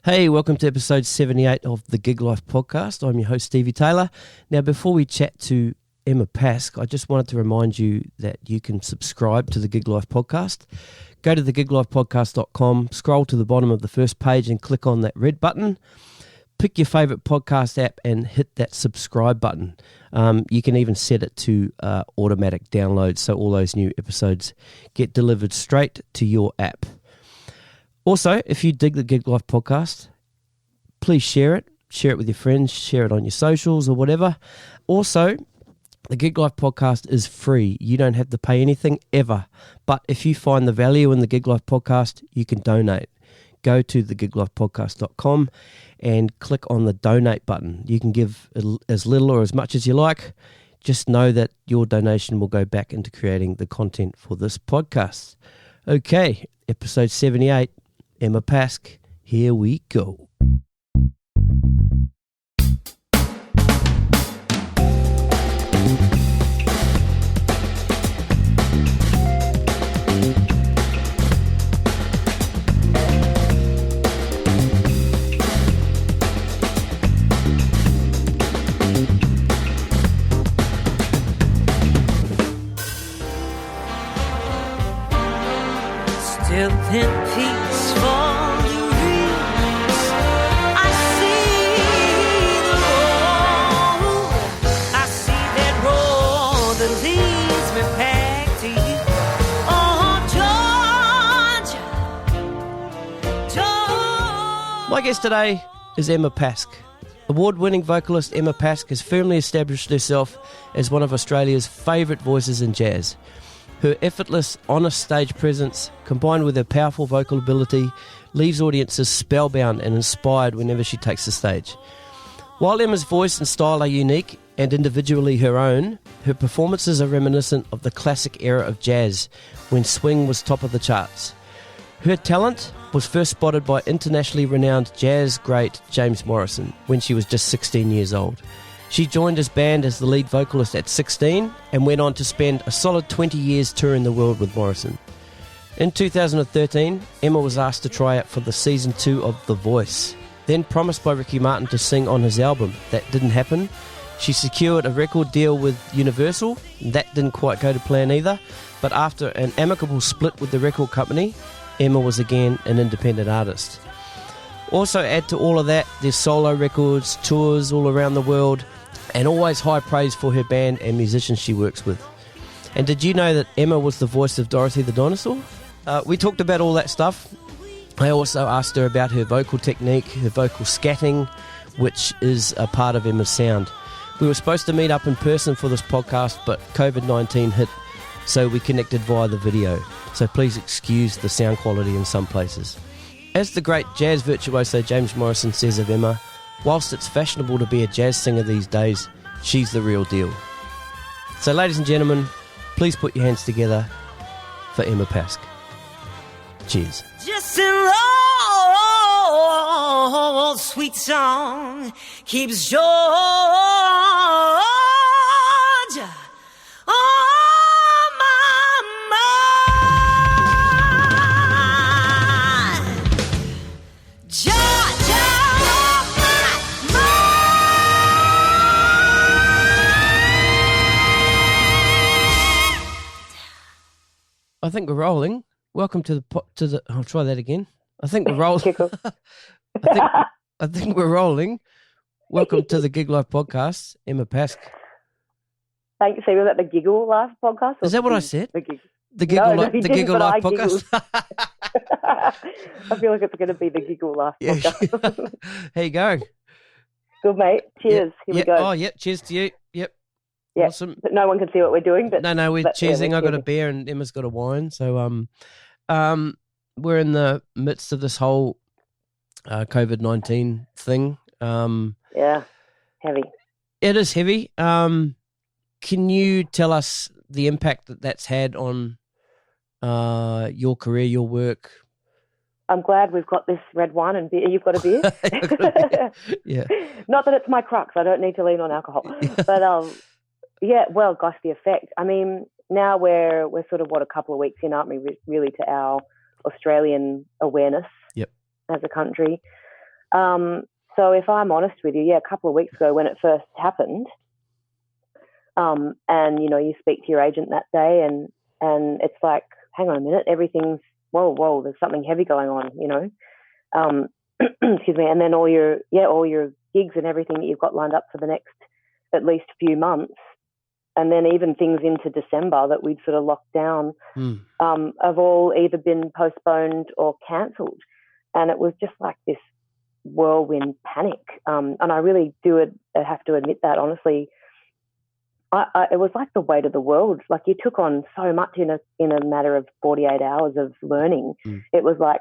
Hey, welcome to episode 78 of the Gig Life podcast. I'm your host, Stevie Taylor. Now, before we chat to Emma Pask, I just wanted to remind you that you can subscribe to the Gig Life podcast. Go to thegiglifepodcast.com, scroll to the bottom of the first page and click on that red button. Pick your favourite podcast app and hit that subscribe button. You can even set it to automatic download, so all those new episodes get delivered straight to your app. Also, if you dig the Gig Life podcast, please share it. Share it with your friends, share it on your socials or whatever. Also, the Gig Life podcast is free. You don't have to pay anything ever. But if you find the value in the Gig Life podcast, you can donate. Go to thegiglifepodcast.com and click on the donate button. You can give as little or as much as you like. Just know that your donation will go back into creating the content for this podcast. Okay, episode 78. Emma Pask, here we go. Still in peace for the reeds. I see the road. I see that road that leads me back to you. Oh, Georgia. My guest today is Emma Pask. Award-winning vocalist Emma Pask has firmly established herself as one of Australia's favourite voices in jazz. Her effortless, honest stage presence, combined with her powerful vocal ability, leaves audiences spellbound and inspired whenever she takes the stage. While Emma's voice and style are unique and individually her own, her performances are reminiscent of the classic era of jazz, when swing was top of the charts. Her talent was first spotted by internationally renowned jazz great James Morrison when she was just 16 years old. She joined his band as the lead vocalist at 16 and went on to spend a solid 20 years touring the world with Morrison. In 2013, Emma was asked to try out for the season 2 of The Voice. Then promised by Ricky Martin to sing on his album. That didn't happen. She secured a record deal with Universal. That didn't quite go to plan either. But after an amicable split with the record company, Emma was again an independent artist. Also add to all of that, there's solo records, tours all around the world, and always high praise for her band and musicians she works with. And did you know that Emma was the voice of Dorothy the Dinosaur? We talked about all that stuff. I also asked her about her vocal technique, her vocal scatting, which is a part of Emma's sound. We were supposed to meet up in person for this podcast, but COVID-19 hit, so we connected via the video. So please excuse the sound quality in some places. As the great jazz virtuoso James Morrison says of Emma, whilst it's fashionable to be a jazz singer these days, she's the real deal. So ladies and gentlemen, please put your hands together for Emma Pask. Cheers. Just an old sweet song keeps Georgia on my mind. Georgia on my mind. I think we're rolling. Welcome to the. I'll try that again. I think we're rolling. I think we're rolling. Welcome to the Gig Life podcast, Emma Pask. Thanks, Steve. Was that the Giggle Life podcast? Is that what I said? The Giggle The Giggle Life podcast. I feel like it's going to be the Giggle Life podcast. How you going? Good, mate. Cheers. Here we go. Oh, yep. Cheers to you. Yep. Yep. Awesome. But no one can see what we're doing. But No, we're cheersing. Yeah, I got a beer and Emma's got a wine. So we're in the midst of this whole COVID-19 thing. Yeah, heavy. It is heavy. Can you tell us the impact that that's had on your career, your work? I'm glad we've got this red wine and beer. You've got a beer? I've got a beer. Yeah. Not that it's my crux. I don't need to lean on alcohol. But, yeah, well, gosh, the effect. I mean, now we're sort of, a couple of weeks in, aren't we, really, to our Australian awareness Yep. as a country. So if I'm honest with you, a couple of weeks ago when it first happened, and you speak to your agent that day, and it's like, hang on a minute, everything's whoa, there's something heavy going on, excuse me, and then all your gigs and everything that you've got lined up for the next at least few months, and then even things into December that we'd sort of locked down, have all either been postponed or cancelled, and it was just like this whirlwind panic. And I really have to admit that honestly, it was like the weight of the world. Like you took on so much in a matter of 48 hours of learning. It was like,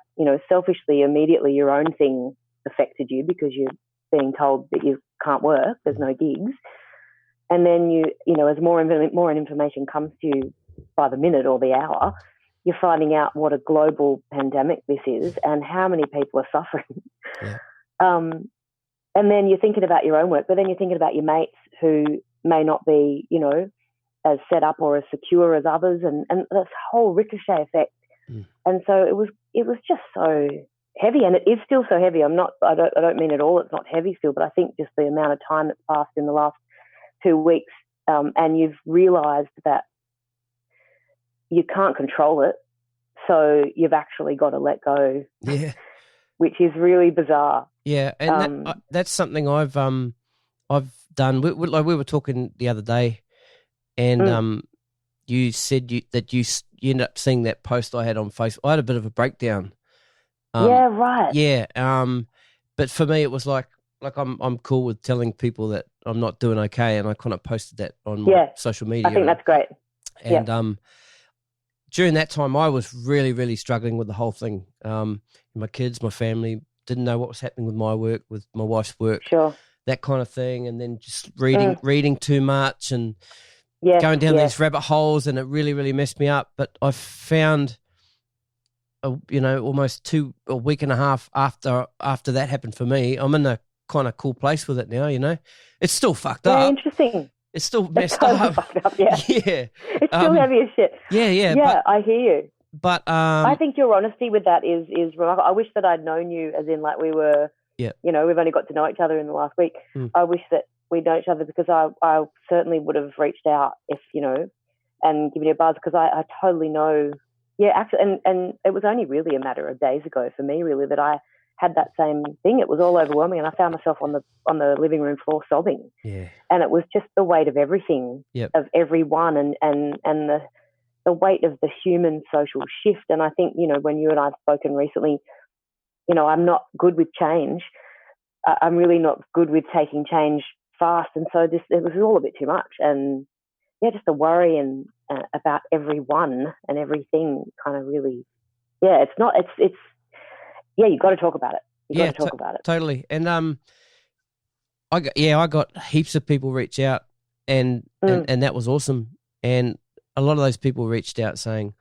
selfishly, immediately your own thing affected you because you're being told that you can't work, there's no gigs. And then as more information comes to you by the minute or the hour, you're finding out what a global pandemic this is and how many people are suffering. Yeah. And then you're thinking about your own work, but then you're thinking about your mates who may not be, as set up or as secure as others, and this whole ricochet effect. And so it was just so heavy, and it is still so heavy. I don't mean at all it's not heavy still, but I think just the amount of time that's passed in the last 2 weeks, and you've realised that you can't control it, so you've actually got to let go. Yeah. Which is really bizarre. Yeah, and that's something I've done. We were talking the other day, and you said that you ended up seeing that post I had on Facebook. I had a bit of a breakdown. Yeah, right. Yeah, but for me it was like I'm cool with telling people that I'm not doing okay, and I kind of posted that on my social media. I think that's great. And during that time, I was really, really struggling with the whole thing. My kids, my family, didn't know what was happening with my work, with my wife's work, that kind of thing. And then just reading too much and going down these rabbit holes, and it really, really messed me up. But I found, almost a week and a half after that happened for me, I'm in a kind of cool place with it now. It's still fucked up. Interesting. It's still messed up. Fucked up. Yeah. Yeah. It's still heavy as shit. Yeah. Yeah, I hear you. But I think your honesty with that is remarkable. I wish that I'd known you, as in like we were. Yeah. We've only got to know each other in the last week. I wish that we'd known each other, because I certainly would have reached out if and given you a buzz, because I totally know. Yeah, actually, and it was only really a matter of days ago for me, really, that I had that same thing. It was all overwhelming, and I found myself on the living room floor sobbing. Yeah. And it was just the weight of everything, of everyone, and the weight of the human social shift. And I think, when you and I have spoken recently, I'm not good with change. I'm really not good with taking change fast. And so it was all a bit too much. And just the worry and about everyone and everything kind of really, you've got to talk about it. You've got to talk about it. Totally. And I got heaps of people reach out, and that was awesome. And a lot of those people reached out saying,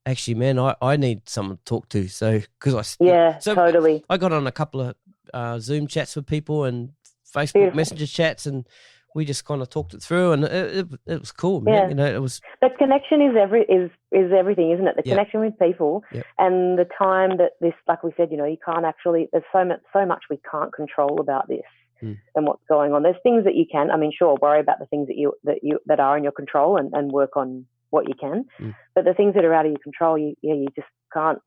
actually, man, I need someone to talk to. So, totally. I got on a couple of Zoom chats with people and Facebook Messenger chats, and we just kind of talked it through, and it was cool, man. It was. The connection is everything, isn't it? The connection with people, and the time that this, like we said, you can't actually. There's so much we can't control about this and what's going on. There's things that you can. I mean, sure, worry about the things that are in your control and work on what you can. But the things that are out of your control, you just can't.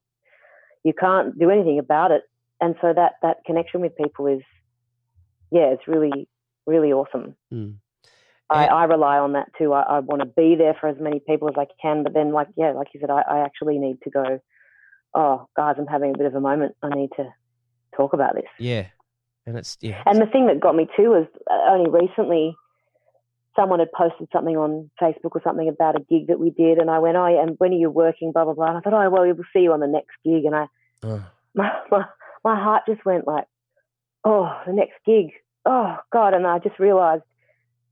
You can't do anything about it, and so that connection with people is, it's really, really awesome. I rely on that too. I want to be there for as many people as I can, but then like you said, I actually need to go, oh guys, I'm having a bit of a moment. I need to talk about this. Yeah. And it's, And the thing that got me too was only recently someone had posted something on Facebook or something about a gig that we did. And I went, oh, yeah, and when are you working? Blah, blah, blah. And I thought, oh, well, we'll see you on the next gig. And my heart just went like, oh, the next gig. Oh God. And I just realized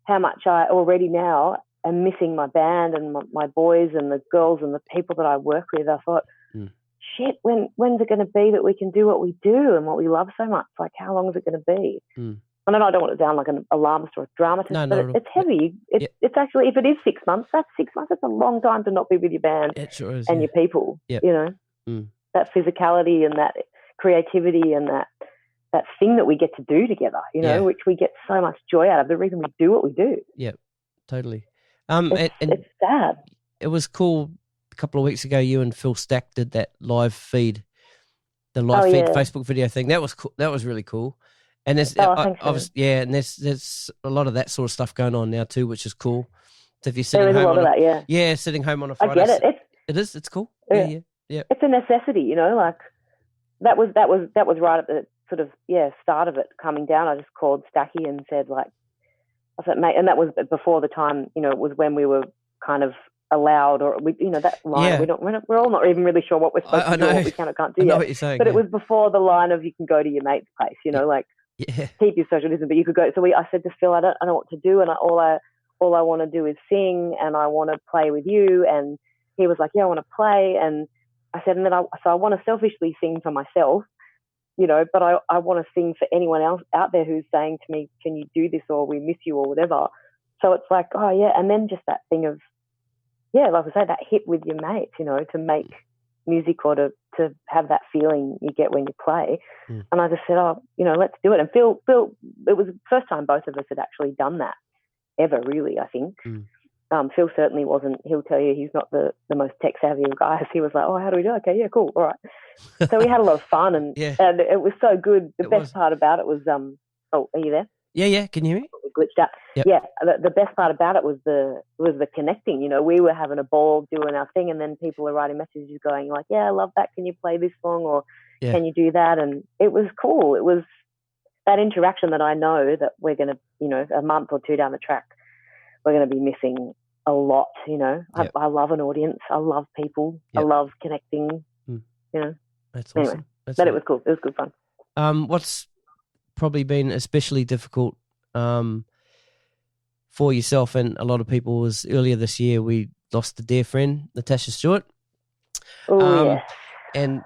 how much I already now am missing my band and my boys and the girls and the people that I work with. I thought, shit, when's it going to be that we can do what we do and what we love so much? Like, how long is it going to be? I know I don't want it to sound like an alarmist or a dramatist, but it's heavy. It's actually, if it is 6 months, that's 6 months. It's a long time to not be with your band and your people, that physicality and that creativity and thing that we get to do together, you know, which we get so much joy out of. The reason we do what we do. Yeah, totally. It's sad. It was cool. A couple of weeks ago, you and Phil Stack did that live feed, Facebook video thing. That was cool. That was really cool. And there's and there's a lot of that sort of stuff going on now too, which is cool. So if you're sitting there is home a lot of that, yeah, sitting home on a Friday, I get it. It's cool. Yeah. It's a necessity, you know. Like that was right at the sort of start of it coming down. I just called Stacky and said, like, I said, mate, and that was before the time, you know, it was when we were kind of allowed, or we, you know, that line. We're all not even really sure what we're supposed to do, what we can or can't do. I know what you're saying, but it was before the line of you can go to your mate's place, you know, like keep your social distance, but you could go. So I said to Phil, I don't know what to do, and all I want to do is sing, and I want to play with you. And he was like, yeah, I want to play. And I said, and then I want to selfishly sing for myself, you know, but I want to sing for anyone else out there who's saying to me, can you do this, or we miss you, or whatever. So it's like, oh yeah. And then just that thing of, like I say, that hit with your mates, you know, to make music, or to have that feeling you get when you play. And I just said, oh, you know, let's do it. And Phil, it was the first time both of us had actually done that ever, really, I think. Phil certainly wasn't. He'll tell you he's not the most tech savvy of guys. He was like, oh, how do we do it? Okay, yeah, cool, all right. So we had a lot of fun, and it was so good. The best part about it was, oh, are you there? Yeah, can you hear me? We glitched out. Yep. Yeah, the best part about it was the connecting. You know, we were having a ball doing our thing, and then people were writing messages going like, yeah, I love that. Can you play this song, or can you do that? And it was cool. It was that interaction that I know that we're going to, you know, a month or two down the track, we're going to be missing a lot, you know. I love an audience. I love people. I love connecting, you know. That's awesome. Anyway, but it was cool. It was good fun. What's probably been especially difficult for yourself and a lot of people was earlier this year we lost a dear friend, Natasha Stewart. Oh, And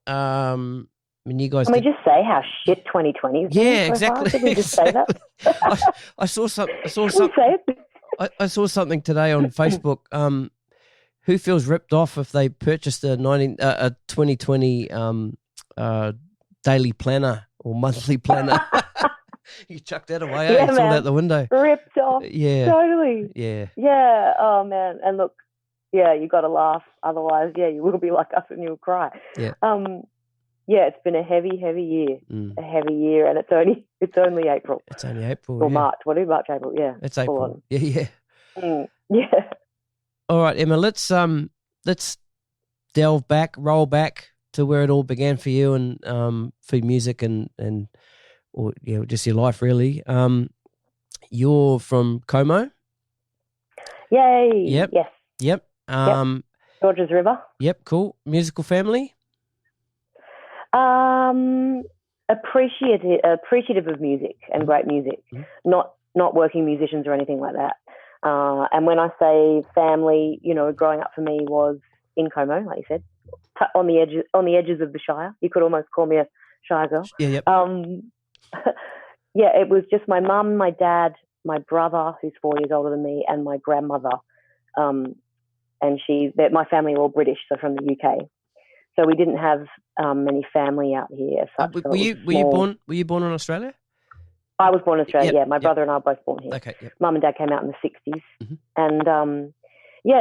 I mean, you guys. Can we just say how shit 2020 is? Yeah, exactly. Did we just say that? I saw something today on Facebook. Who feels ripped off if they purchased a 2020 daily planner or monthly planner? You chucked that away. You threw it out the window. Ripped off. Yeah. Totally. Yeah. Yeah. Oh man. And look, you got to laugh. Otherwise, you will be like us and you'll cry. Yeah. It's been a heavy year. A heavy year, and it's only April. It's only April. Or March. What is March? April. Yeah. It's April. Yeah. Yeah. All right, Emma. Let's roll back to where it all began for you and for music and or just your life really. You're from Como. Yay. Yep. Yes. Yep. Georges River. Yep. Cool. Musical family. Appreciative of music and great music. Not working musicians or anything like that. And when I say family, you know, growing up for me was in Como, like you said, on the edges of the Shire. You could almost call me a Shire girl. Yeah. Yep. It was just my mum, my dad, my brother, who's 4 years older than me, and my grandmother. And my family are all British, so from the UK. So we didn't have many family out here as such. Were you born in Australia? I was born in Australia. Yeah, my brother and I were both born here. Okay. Yep. Mum and dad came out in the 60s, and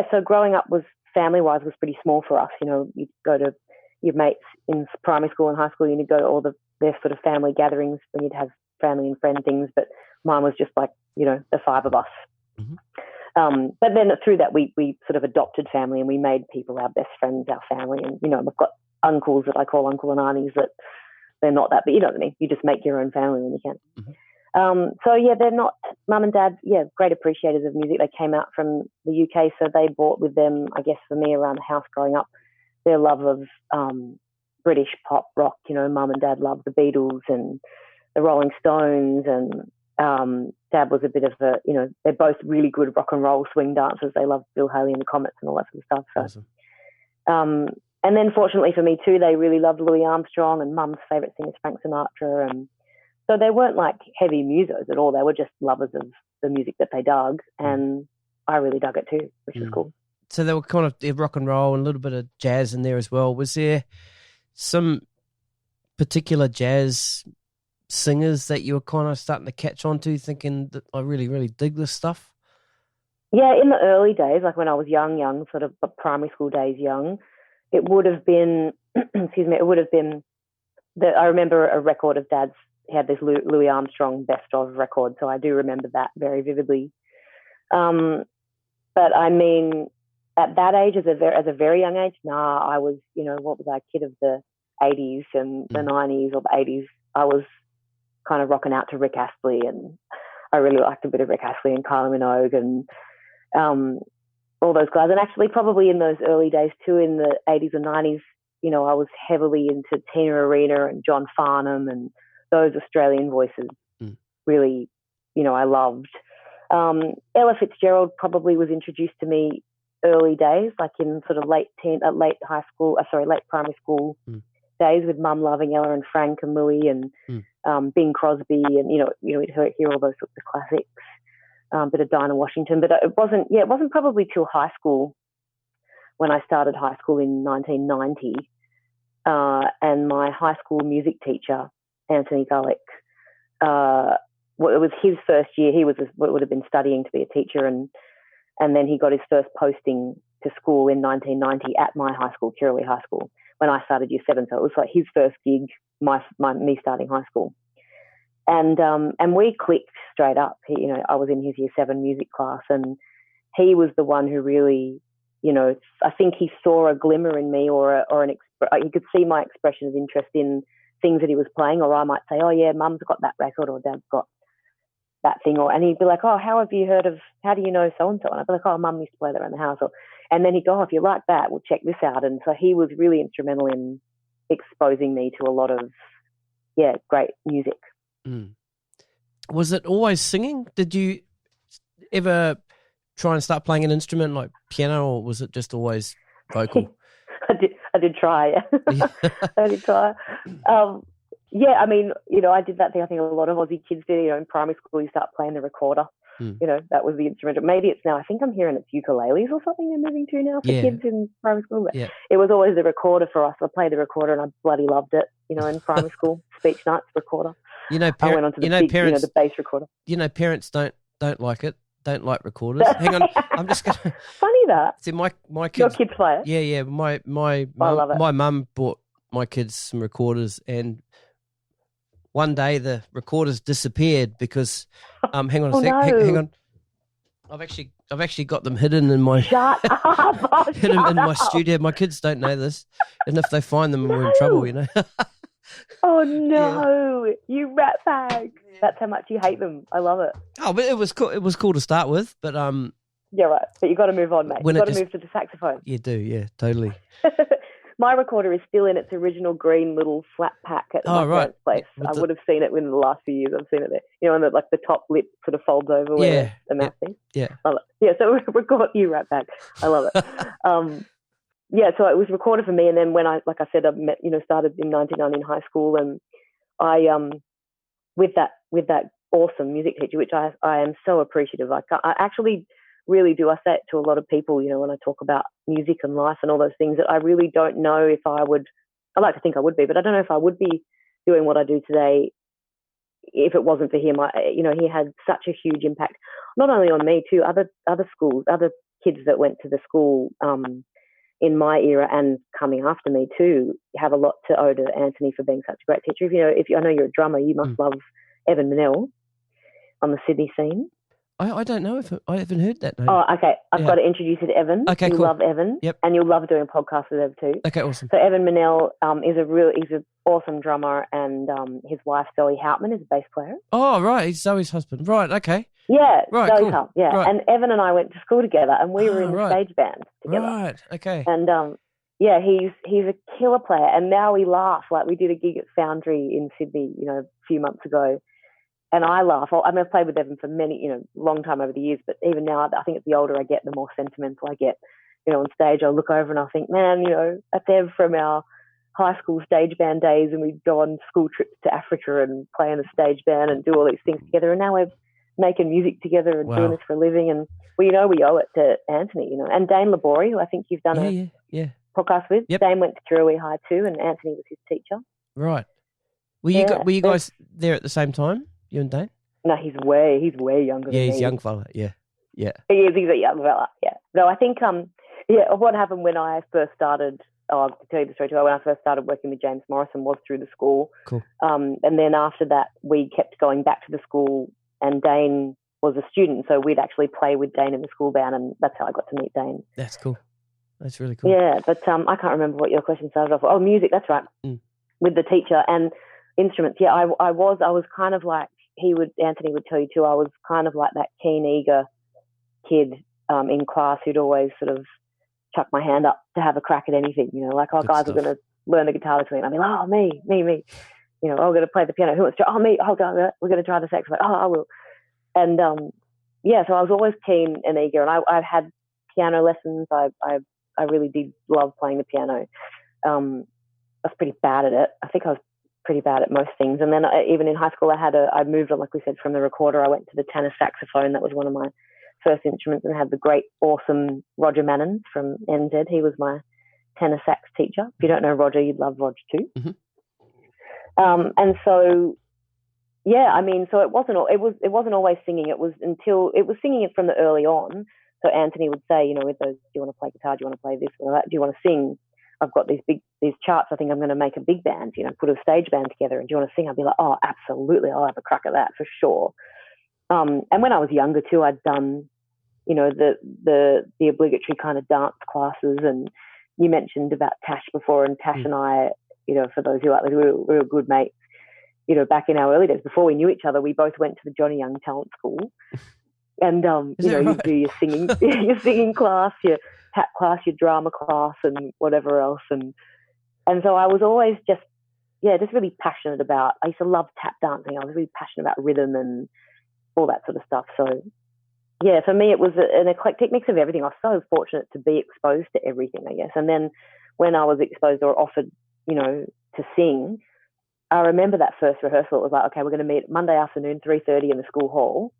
so growing up was family-wise was pretty small for us. You know, you'd go to your mates in primary school and high school, and you'd go to all their sort of family gatherings when you'd have family and friend things. But mine was just like, you know, the five of us. But then through that, we sort of adopted family, and we made people our best friends, our family. And, you know, we've got uncles that I call uncle and aunties that they're not that, but you know what I mean? You just make your own family when you can. They're not, mum and dad, great appreciators of music. They came out from the UK, so they brought with them, I guess for me around the house growing up, their love of British pop rock. You know, mum and dad loved the Beatles and the Rolling Stones, and dad was a bit of a, you know, they're both really good rock and roll swing dancers. They loved Bill Haley and the Comets and all that sort of stuff. So, awesome. And then fortunately for me too, they really loved Louis Armstrong, and mum's favourite singer is Frank Sinatra. And so they weren't like heavy musos at all. They were just lovers of the music that they dug. And I really dug it too, which was cool. So they were kind of rock and roll and a little bit of jazz in there as well. Was there some particular jazz singers that you were kind of starting to catch on to, thinking that I really, really dig this stuff? Yeah, in the early days, like when I was young, sort of primary school days young, it would have been, excuse me, it would have been I remember a record of Dad's. He had this Louis Armstrong best of record, so I do remember that very vividly. But I mean, at that age, as a very young age, I was, what was I, a kid of the 80s and the 90s or the 80s. I was kind of rocking out to Rick Astley, and I really liked a bit of Rick Astley and Kylie Minogue and all those guys. And actually, probably in those early days too, in the 80s and 90s, I was heavily into Tina Arena and John Farnham and those Australian voices. Really, I loved. Ella Fitzgerald probably was introduced to me early days, like in sort of late primary school days, with Mum loving Ella and Frank and Louie and Bing Crosby, and we'd hear all those sorts of classics. Bit of Dinah Washington, but it wasn't probably till high school when I started high school in 1990, and my high school music teacher, Anthony Gullick, it was his first year. He would have been studying to be a teacher, and then he got his first posting to school in 1990 at my high school, Kirrawee High School, when I started year 7. So it was like his first gig, me starting high school, and we clicked straight up. I was in his year 7 music class, and he was the one who really, I think he saw a glimmer in me, or he could see my expression of interest in things that he was playing, or I might say, oh yeah, Mum's got that record, or Dad's got that thing, and he'd be like, oh, how do you know so and so? And I'd be like, oh, Mum used to play that around the house, and then he'd go, oh, if you like that, we'll check this out. And so he was really instrumental in exposing me to a lot of great music. Was it always singing? Did you ever try and start playing an instrument like piano, or was it just always vocal? I did try. I did try. I mean, I did that thing I think a lot of Aussie kids did. In primary school, you start playing the recorder. That was the instrument. Maybe it's now, I think I'm hearing it's ukuleles or something they're moving to now for kids in primary school. But it was always the recorder for us. I played the recorder and I bloody loved it, in primary school. Speech nights, recorder. I went on to parents, the bass recorder. Parents don't like it. Don't like recorders. Hang on, I'm just going to... Funny that. See, my kids... Your kids play it? Yeah. My mum bought my kids some recorders, and one day the recorders disappeared because... hang on a sec. No. Hang on. I've actually got them hidden in my... Shut up! hidden in my studio. My kids don't know this, and if they find them, we're in trouble, Oh no, you rat bag. That's how much you hate them. I love it. Oh, but it was cool. It was cool to start with, but yeah, right. But you got to move on, mate. You got to move to the saxophone. You do, yeah, totally. My recorder is still in its original green little flat pack at my parents' place. I would have seen it within the last few years. I've seen it there. And the top lip sort of folds over where the mouth is. Yeah. Love it. Yeah, so record you rat bag. I love it. So it was recorded for me, and then when I started in 1990 in high school, and I with that awesome music teacher, which I am so appreciative. I actually really do. I say it to a lot of people, when I talk about music and life and all those things, that I really don't know if I would. I like to think I would be, but I don't know if I would be doing what I do today if it wasn't for him. He had such a huge impact, not only on me, too. Other schools, other kids that went to the school. In my era and coming after me too, have a lot to owe to Anthony for being such a great teacher. I know you're a drummer, you must love Evan Manel on the Sydney scene. I don't know if I haven't heard that name. Oh, okay. I've got to introduce you to Evan. Okay, you'll love Evan. Yep. And you'll love doing podcasts with Evan too. Okay, awesome. So Evan Manel he's an awesome drummer, and his wife Zoe Houtman is a bass player. Oh, right. He's Zoe's husband. Right, okay. Yeah, right, Zoe cool. Houtman. Yeah, right. And Evan and I went to school together, and we were in the stage band together. Right, okay. And he's a killer player, and now we laugh. Like, we did a gig at Foundry in Sydney, a few months ago, and I laugh. I've played with Evan for many, long time over the years, but even now, I think the older I get, the more sentimental I get. On stage, I look over and I think, man, that's Ev from our high school stage band days, and we'd go on school trips to Africa and play in a stage band and do all these things together, and now we're making music together and doing this for a living, and we owe it to Anthony, and Dane Labori, who I think you've done a podcast with. Yep. Dane went to Kirrawee High too, and Anthony was his teacher. Right. Were you guys there at the same time, you and Dane? No, he's way younger than me. Yeah, he's a young fella. Yeah. He's a young fella. Yeah. No, I think what happened when I first started. Oh, I'll tell you the story too. When I first started working with James Morrison was through the school. Cool. And then after that, we kept going back to the school, and Dane was a student, so we'd actually play with Dane in the school band, and that's how I got to meet Dane. That's cool. That's really cool. Yeah, but I can't remember what your question started off with. Oh, music. That's right. With the teacher and instruments. Yeah, I was kind of like Anthony would tell you too. I was kind of like that keen, eager kid in class who'd always sort of chuck my hand up to have a crack at anything, like, Good guys stuff. are going to learn the guitar this week. And I'd be like, oh, me. I'm going to play the piano. Who wants to? Oh, me. Oh, God, we're going to try the saxophone. Oh, I will. And, so I was always keen and eager. And I had piano lessons. I really did love playing the piano. I was pretty bad at it. I think I was pretty bad at most things. And then even in high school, I moved on, like we said, from the recorder. I went to the tenor saxophone. That was one of my first instruments, and had the great, awesome Roger Mannon from NZ. He was my tenor sax teacher. If you don't know Roger, you'd love Roger too. Mm-hmm. And so, so it wasn't always singing. It was singing it from the early on. So Anthony would say, with those, do you want to play guitar? Do you want to play this or that? Do you want to sing? I've got these charts. I think I'm going to make a big band, put a stage band together. And do you want to sing? I'd be like, oh, absolutely. I'll have a crack at that for sure. And when I was younger too, I'd done, the obligatory kind of dance classes. And you mentioned about Tash before, and Tash and I, for those who like, we were good mates. Back in our early days, before we knew each other, we both went to the Johnny Young Talent School. And right? You do your singing, your singing class, your tap class, your drama class, and whatever else. And so I was always just really passionate about. I used to love tap dancing. I was really passionate about rhythm and all that sort of stuff. So yeah, for me it was an eclectic mix of everything. I was so fortunate to be exposed to everything, I guess. And then when I was exposed or offered, to sing, I remember that first rehearsal. It was like, okay, we're going to meet Monday afternoon, 3:30 in the school hall.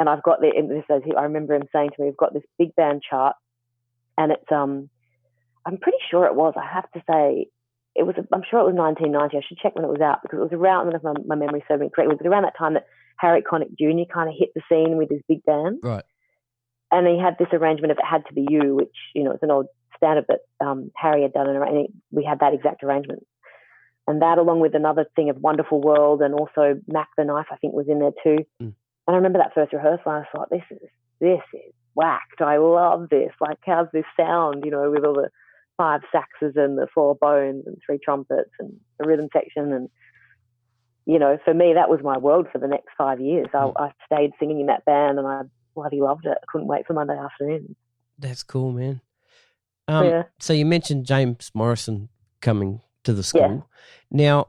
And I've got I remember him saying to me, we've got this big band chart, and it's, I'm pretty sure it was, I have to say, I'm sure it was 1990. I should check when it was out, because it was around, if my memory serves me correctly, it was around that time that Harry Connick Jr. kind of hit the scene with his big band. Right. And he had this arrangement of It Had to Be You, which, it's an old standard, but Harry had done it, and we had that exact arrangement. And that, along with another thing of Wonderful World, and also Mac the Knife, I think, was in there too. And I remember that first rehearsal, and I thought, this is whacked. I love this. Like, how's this sound, with all the 5 saxes and the 4 bones and 3 trumpets and the rhythm section. And, for me, that was my world for the next 5 years. I stayed singing in that band, and I bloody loved it. I couldn't wait for Monday afternoon. That's cool, man. Yeah. So you mentioned James Morrison coming to the school. Yeah. Now,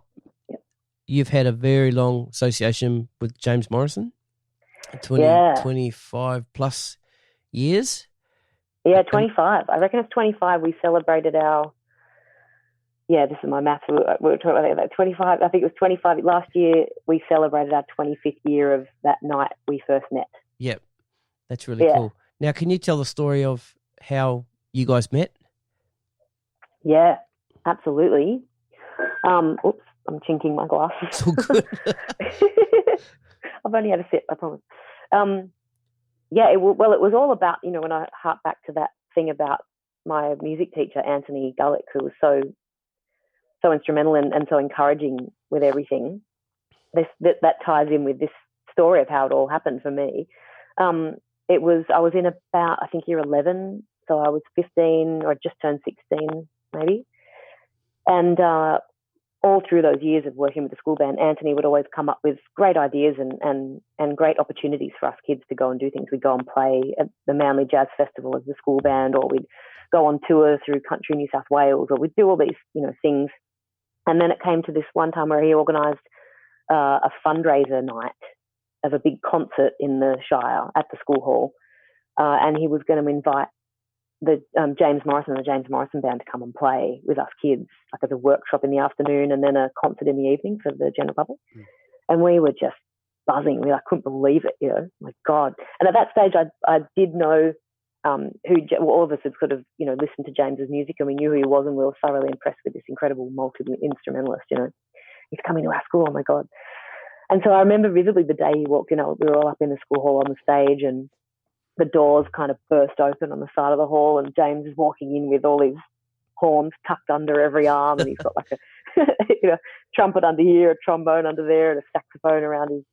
you've had a very long association with James Morrison, 25 plus years. Yeah, 25. I reckon it's 25. We celebrated this is my maths. We were talking about that. 25. I think it was 25. Last year, we celebrated our 25th year of that night we first met. Yep. That's really cool. Now, can you tell the story of how you guys met? Yeah, absolutely. Oops, I'm chinking my glasses. It's all good. I've only had a sip, I promise. It was all about, when I hark back to that thing about my music teacher, Anthony Gullick, who was so instrumental and so encouraging with everything. That ties in with this story of how it all happened for me. I was in about, I think, year 11, so I was 15, or just turned 16 maybe. And all through those years of working with the school band, Anthony would always come up with great ideas and great opportunities for us kids to go and do things. We'd go and play at the Manly Jazz Festival as the school band, or we'd go on tour through country New South Wales, or we'd do all these, things. And then it came to this one time where he organised a fundraiser night of a big concert in the Shire at the school hall. And he was going to invite the James Morrison and the James Morrison Band to come and play with us kids, like as a workshop in the afternoon and then a concert in the evening for the general public. And we were just buzzing. I couldn't believe it, my God. And at that stage, I did know all of us had sort of, listened to James's music, and we knew who he was, and we were thoroughly impressed with this incredible multi-instrumentalist, he's coming to our school. Oh my God. And so I remember vividly the day he walked in. We were all up in the school hall on the stage, and the doors kind of burst open on the side of the hall, and James is walking in with all his horns tucked under every arm, and he's got like a trumpet under here, a trombone under there, and a saxophone around his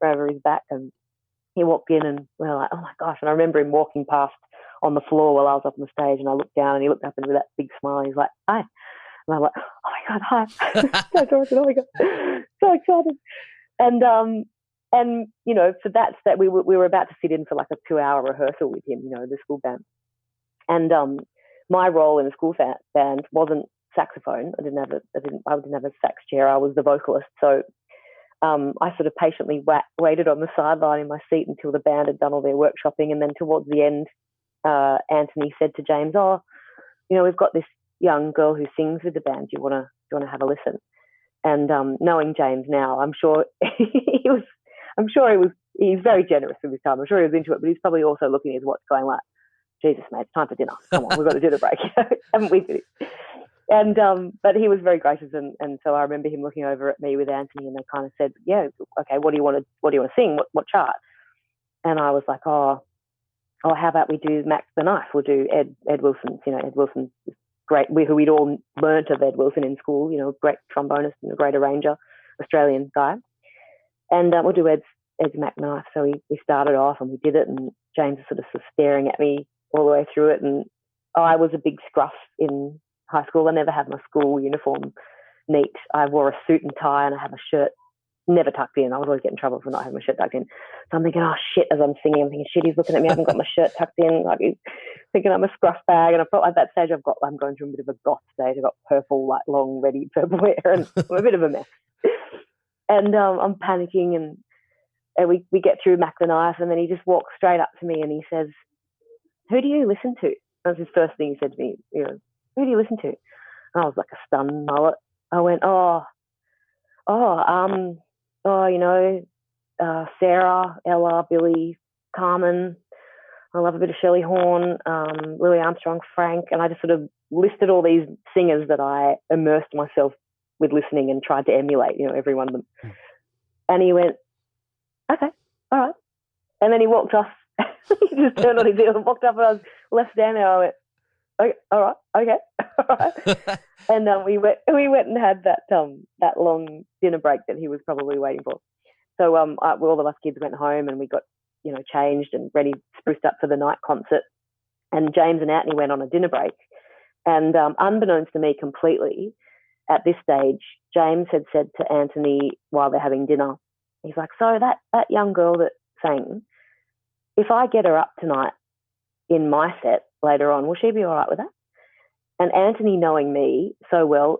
over his back. And he walked in, and we were like, oh my gosh. And I remember him walking past on the floor while I was up on the stage, and I looked down, and he looked up, and with that big smile, he's like, hi. And I'm like, oh my God, hi. So excited, oh my God, so excited. And for that we were about to sit in for like a 2-hour rehearsal with him, the school band. And my role in the school band wasn't saxophone. I didn't have a sax chair. I was the vocalist. So I sort of patiently waited on the sideline in my seat until the band had done all their workshopping. And then towards the end, Anthony said to James, we've got this young girl who sings with the band. Do you want to have a listen? And knowing James now, I'm sure he's very generous with his time. I'm sure he was into it, but he's probably also looking at his watch going like, Jesus, mate, it's time for dinner. Come on, we've got to do the break. Haven't we? And but he was very gracious, and so I remember him looking over at me with Anthony, and they kind of said, yeah, okay, what do you want to sing? What chart? And I was like, how about we do Max the Knife? We'll do Ed Wilson's. Ed Wilson is great. We'd all learnt of Ed Wilson in school. Great trombonist and a great arranger, Australian guy. And we'll do Ed's Mac Knife. So we started off and we did it, and James was sort of staring at me all the way through it. And I was a big scruff in high school. I never had my school uniform neat. I wore a suit and tie, and I had my shirt never tucked in. I was always getting in trouble for not having my shirt tucked in. So I'm thinking, oh shit, as I'm singing, I'm thinking, shit, he's looking at me. I haven't got my shirt tucked in. Like he's thinking I'm a scruff bag. And I felt at that stage I'm going through a bit of a goth stage. I've got purple, like long, ready purple hair, and I'm a bit of a mess. And I'm panicking, and we get through Mac the Knife, and then he just walks straight up to me and he says, who do you listen to? That was his first thing he said to me, who do you listen to? And I was like a stunned mullet. I went, Sarah, Ella, Billy, Carmen. I love a bit of Shelley Horn, Louis Armstrong, Frank. And I just sort of listed all these singers that I immersed myself with listening and tried to emulate, every one of them. And he went, okay, all right. And then he walked off. He just turned on his heel and walked up, and I was left down there. I went, okay, all right, okay, all right. And we went and had that long dinner break that he was probably waiting for. So all of us kids went home, and we got changed and ready, spruced up for the night concert. And James and Anthony went on a dinner break. And unbeknownst to me completely, at this stage, James had said to Anthony while they're having dinner, he's like, so that young girl that sang, if I get her up tonight in my set later on, will she be all right with that? And Anthony, knowing me so well,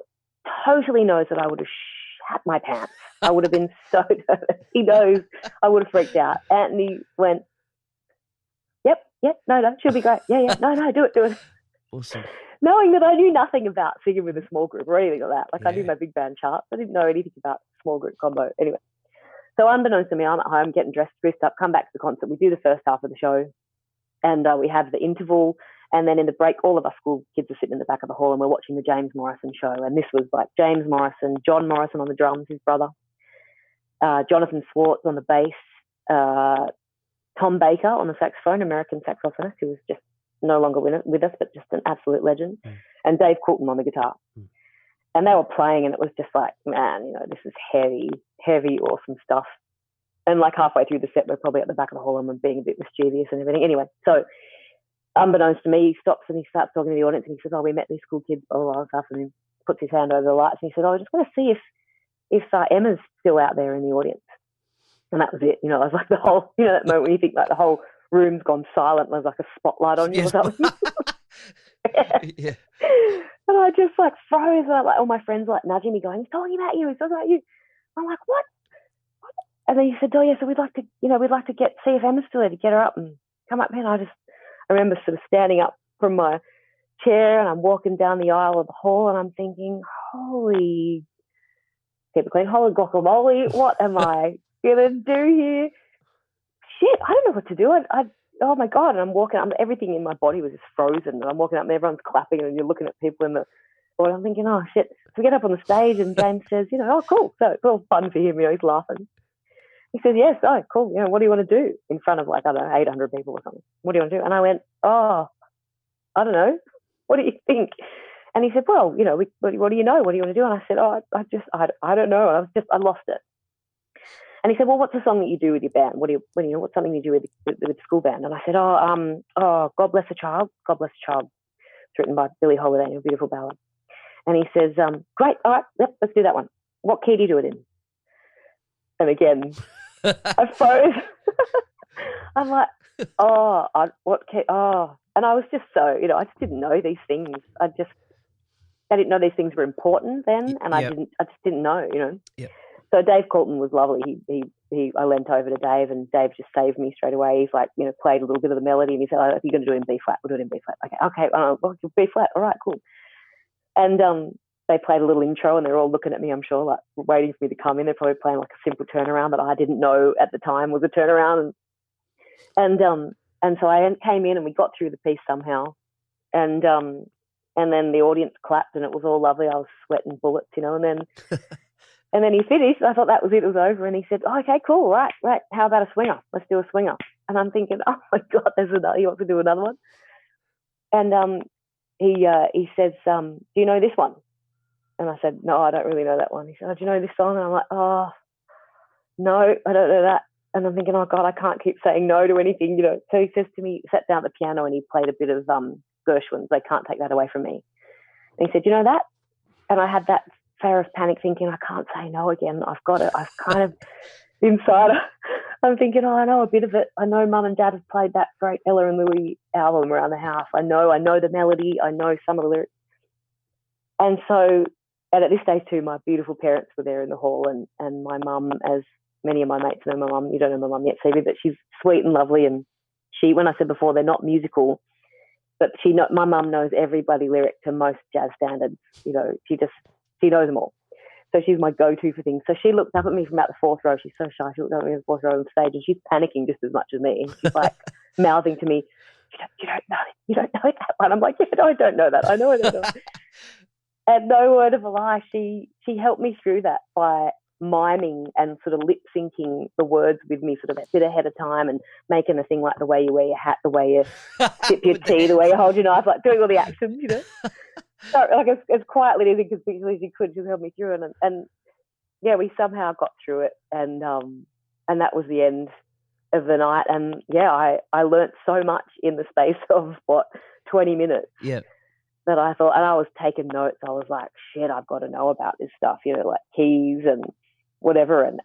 totally knows that I would have shat my pants. I would have been so nervous. He knows I would have freaked out. Anthony went, yep, no, she'll be great. Yeah, no, do it. Awesome. Knowing that I knew nothing about singing with a small group or anything like that. Like I knew my big band charts. I didn't know anything about small group combo. Anyway. So unbeknownst to me, I'm at home getting dressed, spruced up, come back to the concert. We do the first half of the show, and we have the interval. And then in the break, all of us school kids are sitting in the back of the hall, and we're watching the James Morrison show. And this was like James Morrison, John Morrison on the drums, his brother, Jonathan Swartz on the bass, Tom Baker on the saxophone, American saxophonist, who was just no longer with us, but just an absolute legend, and Dave Coulton on the guitar. And they were playing, and it was just like, man, this is heavy, awesome stuff. And like halfway through the set, we're probably at the back of the hall and we're being a bit mischievous and everything. Anyway, so unbeknownst to me, he stops and he starts talking to the audience, and he says, we met these cool kids, blah, blah, blah, stuff, and he puts his hand over the lights, and he said, I was just going to see if Emma's still out there in the audience. And that was it. It was like the whole, that moment when you think like the whole room's gone silent, and there's like a spotlight on you or something. Yeah. And I just like froze. Like all my friends like nudging me, going, "He's talking about you. He's talking about you." I'm like, "What?" And then he said, "Oh yeah, so we'd like to see if Emma's still there to get her up and come up here." And I remember sort of standing up from my chair, and I'm walking down the aisle of the hall, and I'm thinking, "Holy, keep it clean, holy guacamole! What am I gonna do here? Shit, I don't know what to do. Oh my God." And I'm walking up, everything in my body was just frozen. And I'm walking up and everyone's clapping, and you're looking at people in the Or I'm thinking, oh shit. So we get up on the stage and James says, oh cool. So it's all fun for him, he's laughing. He says, yes, oh cool. What do you want to do in front of 800 people or something? What do you want to do? And I went, oh, I don't know. What do you think? And he said, well, what do you know? What do you want to do? And I said, oh, I don't know. I lost it. And he said, well, what's the song that you do with your band? What's something you do with the school band? And I said, God Bless a Child. God Bless a Child. It's written by Billie Holiday, a beautiful ballad. And he says, great, all right, yep, let's do that one. What key do you do it in? And again, I froze. I'm like, what key? Oh, and I was just so, I just didn't know these things. I didn't know these things were important then, and I just didn't know, Yep. So Dave Colton was lovely. I leant over to Dave, and Dave just saved me straight away. He's like, played a little bit of the melody, and he said, oh, if you're going to do it in B flat, we'll do it in B flat. Okay, well, B flat, all right, cool. And they played a little intro, and they're all looking at me, I'm sure, like waiting for me to come in. They're probably playing like a simple turnaround that I didn't know at the time was a turnaround. And so I came in, and we got through the piece somehow. And then the audience clapped, and it was all lovely. I was sweating bullets, and then and then he finished. I thought that was it. It was over. And he said, oh, okay, cool. Right. How about a swinger? Let's do a swinger. And I'm thinking, oh my God, there's another. He wants to do another one. And he says, do you know this one? And I said, no, I don't really know that one. He said, oh, do you know this song? And I'm like, oh, no, I don't know that. And I'm thinking, oh God, I can't keep saying no to anything, So he says to me, sat down at the piano, and he played a bit of Gershwin's. They Can't Take That Away From Me. And he said, you know that? And I had that fear of panic, thinking, I can't say no again. I've got it. I've kind of inside. I'm thinking, I know a bit of it. I know Mum and Dad have played that great Ella and Louie album around the house. I know the melody. I know some of the lyrics. And so, and at this stage too, my beautiful parents were there in the hall, and my mum, as many of my mates know my mum. You don't know my mum yet, Stevie, but she's sweet and lovely. And she, when I said before, they're not musical, but my mum knows every bloody lyric to most jazz standards. She knows them all. So she's my go-to for things. So she looked up at me from about the fourth row. She's so shy. She looked up at me from the fourth row on stage, and she's panicking just as much as me. And she's like mouthing to me, you don't know that one. I'm like, yeah, no, I don't know that. I know it. And no word of a lie, she helped me through that by miming and sort of lip syncing the words with me sort of a bit ahead of time, and making a thing like the way you wear your hat, the way you sip your tea, the way you hold your knife, like doing all the actions, So, like as quietly as inconspicuously as you could, just held me through it, and yeah, we somehow got through it, and that was the end of the night. And yeah, I learnt so much in the space of 20 minutes. Yeah. That I thought, and I was taking notes. I was like, shit, I've got to know about this stuff, like keys and whatever, and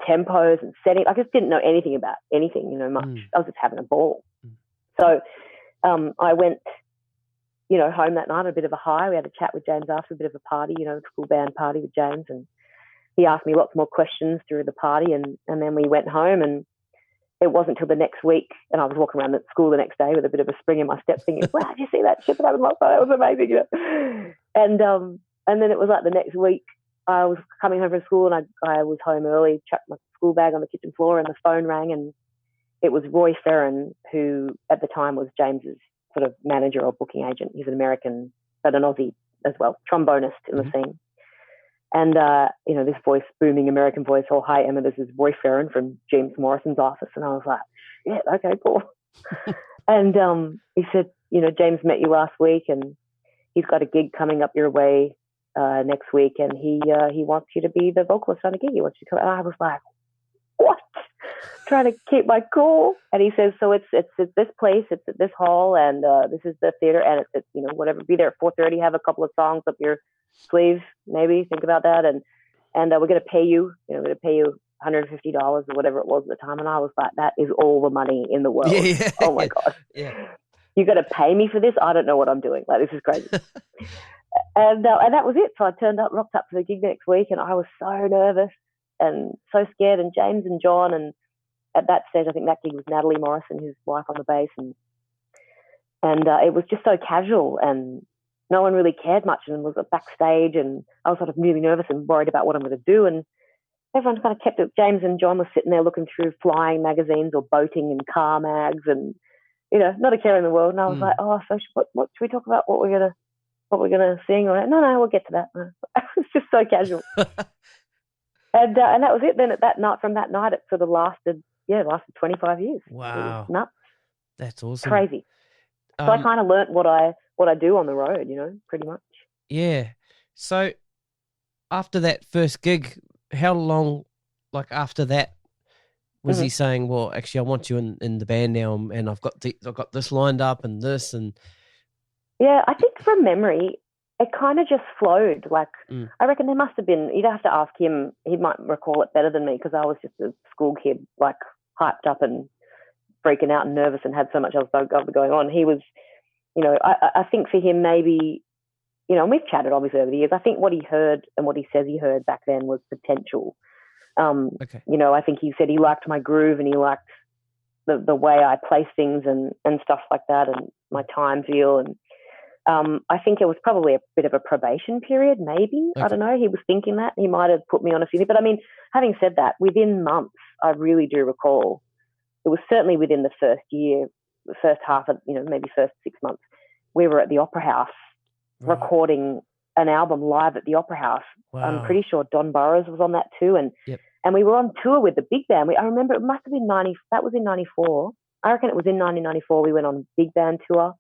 tempos and setting. I just didn't know anything about anything, much. I was just having a ball. So I went, home that night, a bit of a high. We had a chat with James after, a bit of a party, a school band party with James, and he asked me lots more questions through the party, and then we went home, and it wasn't until the next week, and I was walking around the school the next day with a bit of a spring in my step, thinking, wow, did you see that shit that happened last night? That was amazing, And then it was like the next week, I was coming home from school, and I was home early, chucked my school bag on the kitchen floor, and the phone rang, and it was Roy Ferrin, who at the time was James's sort of manager or booking agent. He's an American, but an Aussie as well, trombonist in the scene. And, this voice, booming American voice, oh, hi, Emma, this is Roy Ferrin from James Morrison's office. And I was like, shit, okay, cool. And he said, James met you last week, and he's got a gig coming up your way next week, and he wants you to be the vocalist on a gig. He wants you to come. And I was like, what? Trying to keep my cool. And he says, so it's at this place, it's at this hall, and this is the theater, and it's whatever, be there at 4:30, have a couple of songs up your sleeve, maybe think about that, and we're going to pay you, we're going to pay you $150 or whatever it was at the time. And I was like, that is all the money in the world. Yeah. Oh my God. Yeah. You're going to pay me for this? I don't know what I'm doing. Like, this is crazy. And that was it. So I rocked up for the gig next week, and I was so nervous and so scared. And James and John, and at that stage, I think that gig was Natalie Morrison, his wife, on the bass, and it was just so casual, and no one really cared much, and was backstage, and I was sort of really nervous and worried about what I'm going to do, and everyone kind of kept it. James and John were sitting there looking through flying magazines or boating and car mags, and not a care in the world. And I was like, oh, so what should we talk about? What we're gonna what we're going to sing? Or no, we'll get to that. It was just so casual. And that was it. Then at that night, from that night, it sort of lasted 25 years. Wow. It was nuts. That's awesome. Crazy. So I kind of learnt what I do on the road, pretty much. Yeah. So after that first gig, how long, like after that, was he saying, well, actually, I want you in the band now, and I've got this lined up and this and... Yeah, I think from memory, it kind of just flowed. Like, I reckon there must have been, you'd have to ask him, he might recall it better than me because I was just a school kid, like hyped up and freaking out and nervous and had so much else going on. He was, I think for him maybe, and we've chatted obviously over the years, I think what he heard and what he says he heard back then was potential. Okay. I think he said he liked my groove and he liked the way I place things and stuff like that and my time feel. And I think it was probably a bit of a probation period, maybe. Okay. I don't know. He was thinking that. He might have put me on a few. But, I mean, having said that, within months, I really do recall, it was certainly within the first year, the first half of, maybe first 6 months, we were at the Opera House recording an album live at the Opera House. Wow. I'm pretty sure Don Burrows was on that too. And we were on tour with the big band. I remember it must have been that was in 94. I reckon it was in 1994 we went on big band tour.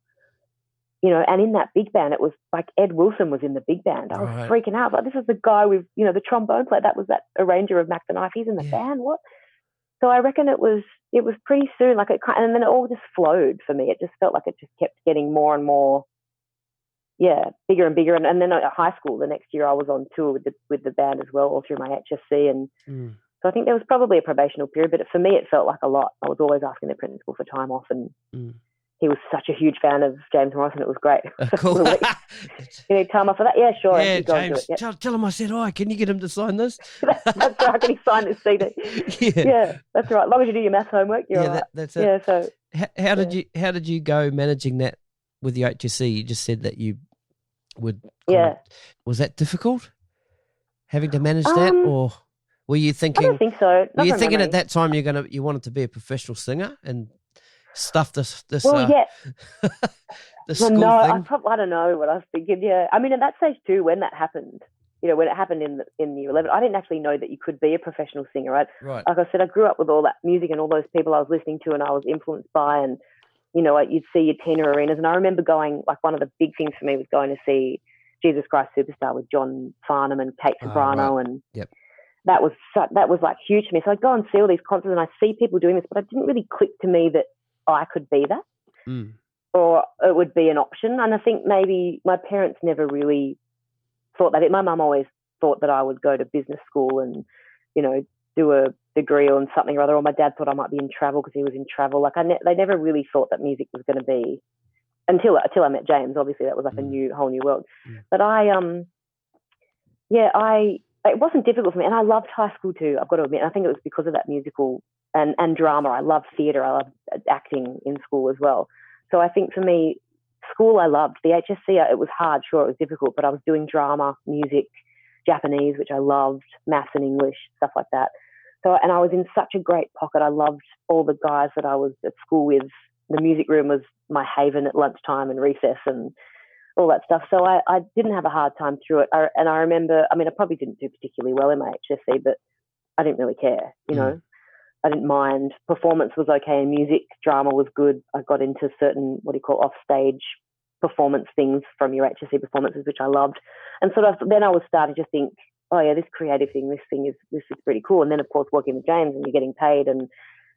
And in that big band, it was like Ed Wilson was in the big band. I was freaking out. Like, this is the guy with, the trombone player. That was that arranger of Mac the Knife. He's in the band. What? So I reckon it was pretty soon. Like and then it all just flowed for me. It just felt like it just kept getting more and more, bigger and bigger. And then at high school, the next year, I was on tour with the band as well, all through my HSC. And so I think there was probably a probational period, but for me, it felt like a lot. I was always asking the principal for time off and. He was such a huge fan of James Morrison. It was great. Cool. You need time off for that? Yeah, sure. Yeah, James, tell him I said hi. Can you get him to sign this? That's right. Can he sign this CD? Yeah, that's right. As long as you do your maths homework, you're all right. That's it. Yeah, so... How did you go managing that with the HSC? You just said that you would... Was that difficult? Having to manage that? Or were you thinking... I don't think so. Were you thinking at that time you wanted to be a professional singer and... stuff this the school thing? I don't know what I was thinking. Yeah, I mean, at that stage too, when that happened, when it happened in year 11, I didn't actually know that you could be a professional singer. Right. Like I said, I grew up with all that music and all those people I was listening to, and I was influenced by, and you'd see your Tina Arenas, and I remember going. Like, one of the big things for me was going to see Jesus Christ Superstar with John Farnham and Kate Sobrano, and that was like huge to me. So I'd go and see all these concerts, and I see people doing this, but it didn't really click to me that I could be that, or it would be an option. And I think maybe my parents never really thought that. My mum always thought that I would go to business school and, do a degree on something or other. Or my dad thought I might be in travel because he was in travel. Like, they never really thought that music was going to be until I met James. Obviously, that was like a whole new world. But it wasn't difficult for me, and I loved high school too. I've got to admit. I think it was because of that musical. And drama. I loved theatre. I loved acting in school as well. So I think for me, school I loved. The HSC, it was hard. Sure, it was difficult, but I was doing drama, music, Japanese, which I loved, maths and English, stuff like that. So, and I was in such a great pocket. I loved all the guys that I was at school with. The music room was my haven at lunchtime and recess and all that stuff. So I didn't have a hard time through it. And I remember, I mean, I probably didn't do particularly well in my HSC, but I didn't really care, I didn't mind. Performance was okay in music. Drama was good. I got into certain, offstage performance things from your HSC performances, which I loved. And sort of then I was starting to think, oh yeah, this creative thing, this is pretty cool. And then of course working with James and you're getting paid and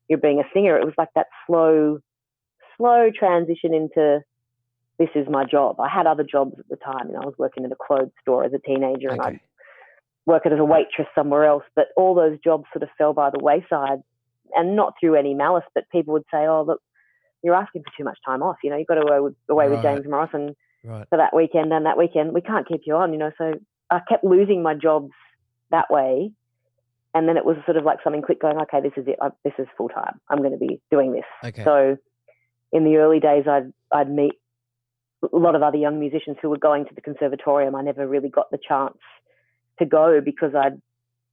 you're being a singer, it was like that slow transition into this is my job. I had other jobs at the time. I was working in a clothes store as a teenager and I'd work as a waitress somewhere else. But all those jobs sort of fell by the wayside. And not through any malice, but people would say, oh, look, you're asking for too much time off. You've got to go away with James Morrison for that weekend and that weekend. We can't keep you on, So I kept losing my jobs that way. And then it was sort of like something clicked going, okay, this is it. This is full time. I'm going to be doing this. Okay. So in the early days, I'd meet a lot of other young musicians who were going to the conservatorium. I never really got the chance to go because I'd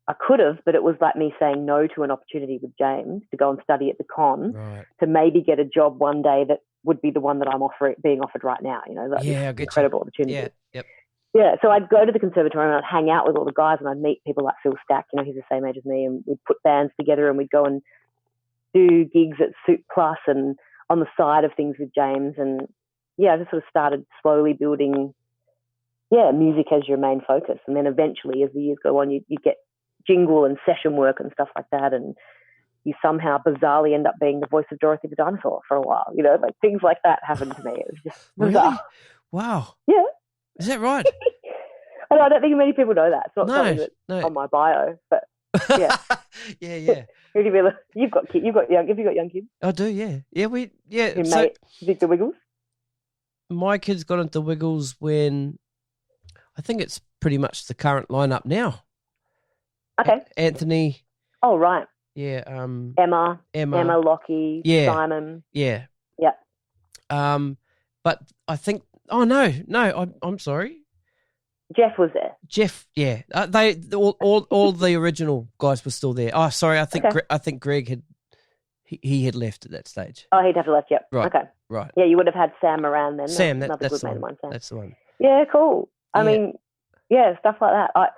I could have, but it was like me saying no to an opportunity with James to go and study at the con to maybe get a job one day that would be the one that I'm being offered right now. You know, like Yeah, I this get incredible you. opportunity. Yeah, yep. Yeah, so I'd go to the conservatorium and I'd hang out with all the guys and I'd meet people like Phil Stack, you know, he's the same age as me, and we'd put bands together and we'd go and do gigs at Suit Plus and on the side of things with James. And yeah, I just sort of started slowly building, music as your main focus. And then eventually, as the years go on, you get jingle and session work and stuff like that. And you somehow bizarrely end up being the voice of Dorothy the Dinosaur for a while. You know, like things like that happened to me. It was just bizarre. Really? Wow. Yeah. Is that right? I don't think many people know that. It's not something that's on my bio, but yeah. yeah. You've got kids. Have you got young kids? I do, yeah. Yeah, Your so mate, Victor Wiggles? my kids got into Wiggles when I think it's pretty much the current lineup now. Okay. Anthony. Oh, right. Yeah. Emma, Lockie, Simon. Yeah. Yeah. But I think. Oh no, I'm sorry. Jeff was there. Jeff, yeah. They all the original guys were still there. Oh, sorry. I think Greg had he had left at that stage. Oh, he'd have left. Yep. Right. Okay. Right. Yeah, you would have had Sam around then. Sam, another that's good the mate one. of mine, Sam. That's the one. Yeah, cool. I mean, stuff like that.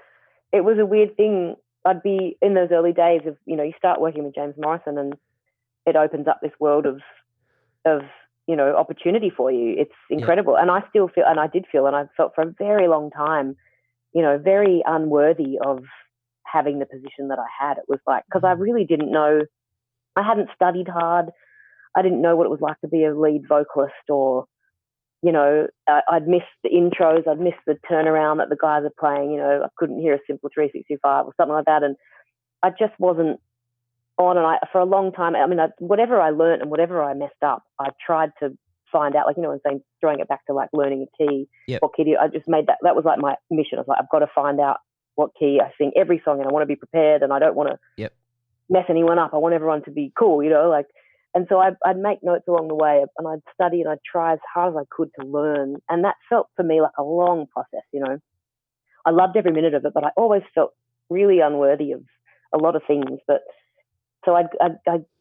It was a weird thing. I'd be in those early days of, you know, you start working with James Morrison and it opens up this world of you know, opportunity for you. It's incredible. And I still feel, and I did feel, and I felt for a very long time, you know, very unworthy of having the position that I had. It was like, because I really didn't know, I hadn't studied hard. I didn't know what it was like to be a lead vocalist, or, you know, I'd missed the intros. I'd missed the turnaround that the guys are playing. You know, I couldn't hear a simple 365 or something like that. And I just wasn't on. And for a long time, I mean, whatever I learned and whatever I messed up, I tried to find out, like, you know, and saying, throwing it back to like learning a key. What key I just made that was like my mission. I was like, I've got to find out what key I sing every song, and I want to be prepared, and I don't want to mess anyone up. I want everyone to be cool, you know, like. And so I'd make notes along the way, and I'd study and I'd try as hard as I could to learn. And that felt for me like a long process, you know. I loved every minute of it, but I always felt really unworthy of a lot of things. But so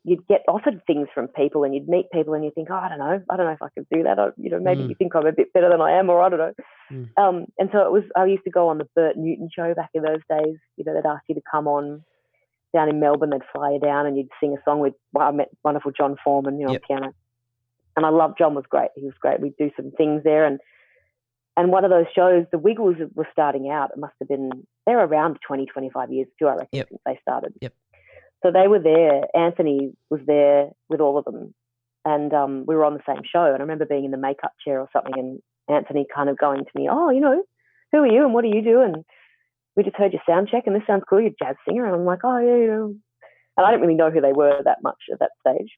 you'd get offered things from people, and you'd meet people, and you think, oh, I don't know if I could do that. Or, you know, maybe you think I'm a bit better than I am, or I don't know. And so I used to go on the Bert Newton show back in those days. You know, they'd ask you to come on down in Melbourne. They'd fly you down, and you'd sing a song with. I met wonderful John Foreman, you know, on piano, and I loved John. Was great. He was great. We'd do some things there, and one of those shows, the Wiggles were starting out. It must have been, they're around 20, 25 years too, I reckon, since they started. So they were there. Anthony was there with all of them, and we were on the same show. And I remember being in the makeup chair or something, and Anthony kind of going to me, oh, you know, who are you and what do you do? And we just heard your sound check, and this sounds cool. You're a jazz singer. And I'm like, oh, yeah, you know. And I didn't really know who they were that much at that stage.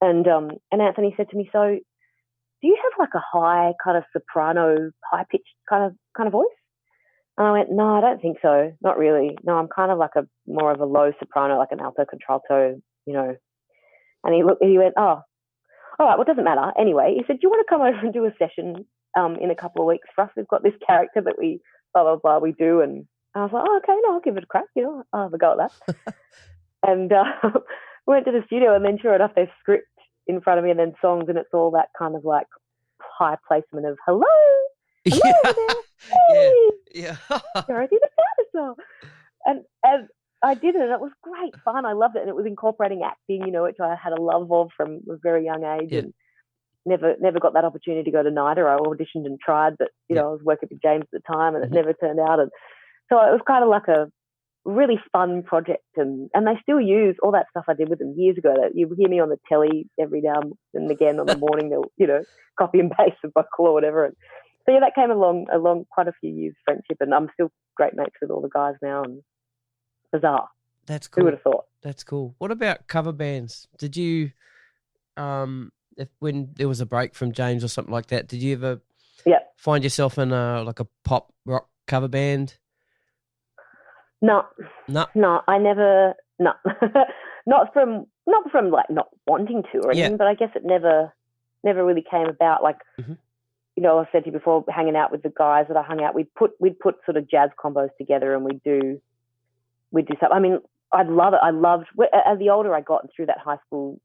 And Anthony said to me, so do you have like a high kind of soprano, high-pitched kind of voice? And I went, no, I don't think so. Not really. No, I'm kind of like more of a low soprano, like an alto contralto, you know. And he went, oh, all right, well, it doesn't matter. Anyway, he said, do you want to come over and do a session in a couple of weeks for us? We've got this character that we, blah, blah, blah, we do. And I was like, oh, okay, no, I'll give it a crack, you know, I'll have a go at that. And went to the studio, and then sure enough, there's script in front of me and then songs, and it's all that kind of like high placement of hello there. Hey, Dorothy the Dinosaur. And I did it, and it was great fun. I loved it, and it was incorporating acting, you know, which I had a love of from a very young age, and never got that opportunity to go to NIDA. I auditioned and tried, but you know, I was working with James at the time, and it never turned out. And so it was kind of like a really fun project, and they still use all that stuff I did with them years ago. That you hear me on the telly every now and again on the morning. They'll, you know, copy and paste the vocal or whatever. And so yeah, that came along quite a few years friendship, and I'm still great mates with all the guys now. And bizarre. That's cool. Who would have thought? That's cool. What about cover bands? Did you, when there was a break from James or something like that, did you ever find yourself in a pop rock cover band? No. I never. No, not from like not wanting to or anything, but I guess it never really came about. Like, you know, I've said to you before, hanging out with the guys that I hung out, we'd put sort of jazz combos together, and we'd do we'd do something. I mean, I'd love it. I loved, as the older I got and through the high school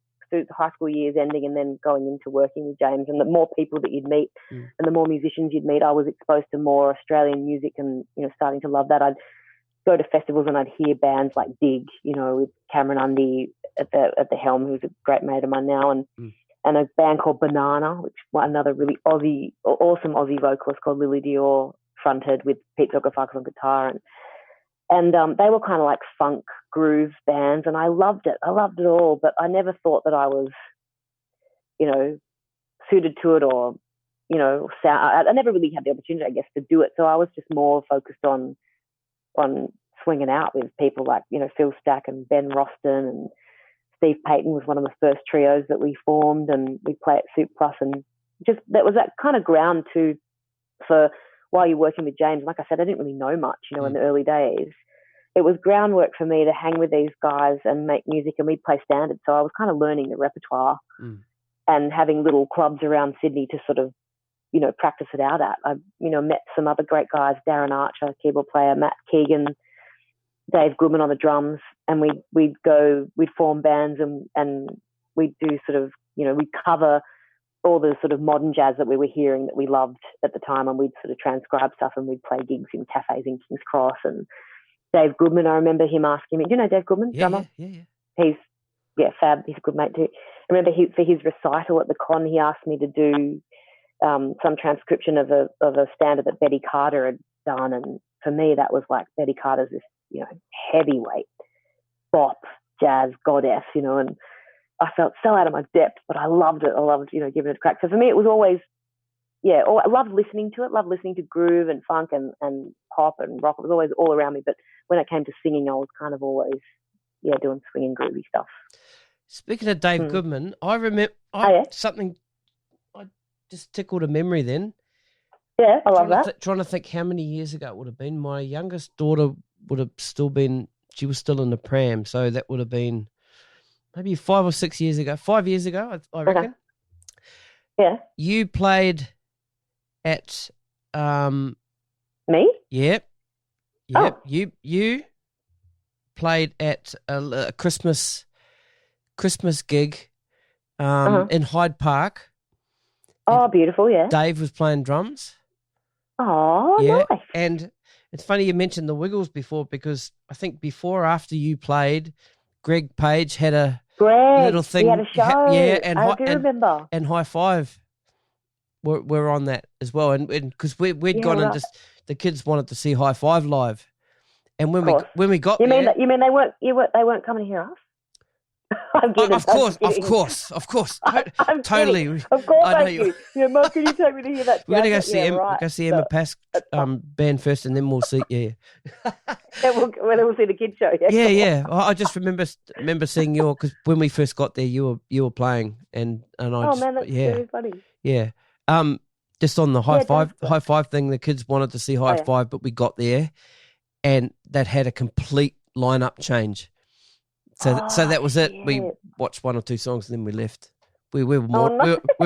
years ending and then going into working with James, and the more people that you'd meet and the more musicians you'd meet, I was exposed to more Australian music and, starting to love that. I'd go to festivals and I'd hear bands like Dig, with Cameron Undy at the helm, who's a great mate of mine now, and a band called Banana, which another really awesome Aussie vocalist called Lily Dior fronted with Pete Zogafarkas on guitar, and they were kind of like funk groove bands, and I loved it. I loved it all, but I never thought that I was, suited to it or, I never really had the opportunity, I guess, to do it. So I was just more focused on swinging out with people like, Phil Stack and Ben Roston, and Steve Payton was one of the first trios that we formed, and we play at Soup Plus, and just that was that kind of ground too for while you're working with James. Like I said, I didn't really know much, in the early days. It was groundwork for me to hang with these guys and make music, and we'd play standards. So I was kind of learning the repertoire and having little clubs around Sydney to sort of, practice it out at. I, met some other great guys, Darren Archer, keyboard player, Matt Keegan, Dave Goodman on the drums, and we'd form bands and we'd do sort of, we'd cover all the sort of modern jazz that we were hearing that we loved at the time, and we'd sort of transcribe stuff, and we'd play gigs in cafes in King's Cross. And Dave Goodman, I remember him asking me, do you know Dave Goodman, drummer? Yeah. He's fab. He's a good mate too. I remember for his recital at the con, he asked me to do some transcription of a standard that Betty Carter had done, and for me that was like, Betty Carter's this heavyweight bop jazz goddess, and I felt so out of my depth, but I loved it. I loved giving it a crack. So for me it was always I loved listening to it, loved listening to groove and funk and pop and rock. It was always all around me, but when it came to singing, I was kind of always doing swinging groovy stuff. Speaking of Dave Goodman, I remember something. I just tickled a memory then. Yeah, I love that. Trying to think how many years ago it would have been. My youngest daughter would have still been. She was still in the pram, so that would have been maybe 5 or 6 years ago. 5 years ago, I reckon. Okay. Yeah. You played at me? Yep. Oh. You played at a Christmas gig in Hyde Park. Oh, beautiful, yeah. Dave was playing drums. Oh, yeah. Nice. And it's funny you mentioned the Wiggles before, because I think before or after you played, Greg Page had a little thing. He had a show. And I do remember. And High Five were on that as well. And because we'd gone and just the kids wanted to see High Five live. And when we got you there, mean they weren't coming to hear us? I'm kidding. Of course. Totally. Kidding. Of course, thank you. Mark, can you take me to hear that? We're going to go see Emma Pask band first, and then we'll see. Yeah. Then we'll see the kids show. Yeah. I just remember seeing you, because when we first got there, you were playing, and I. Oh man, that's really funny. Yeah. Just on the high five thing, the kids wanted to see High Five, but we got there, and that had a complete lineup change. So that was it. We watched 1 or 2 songs and then we left. We were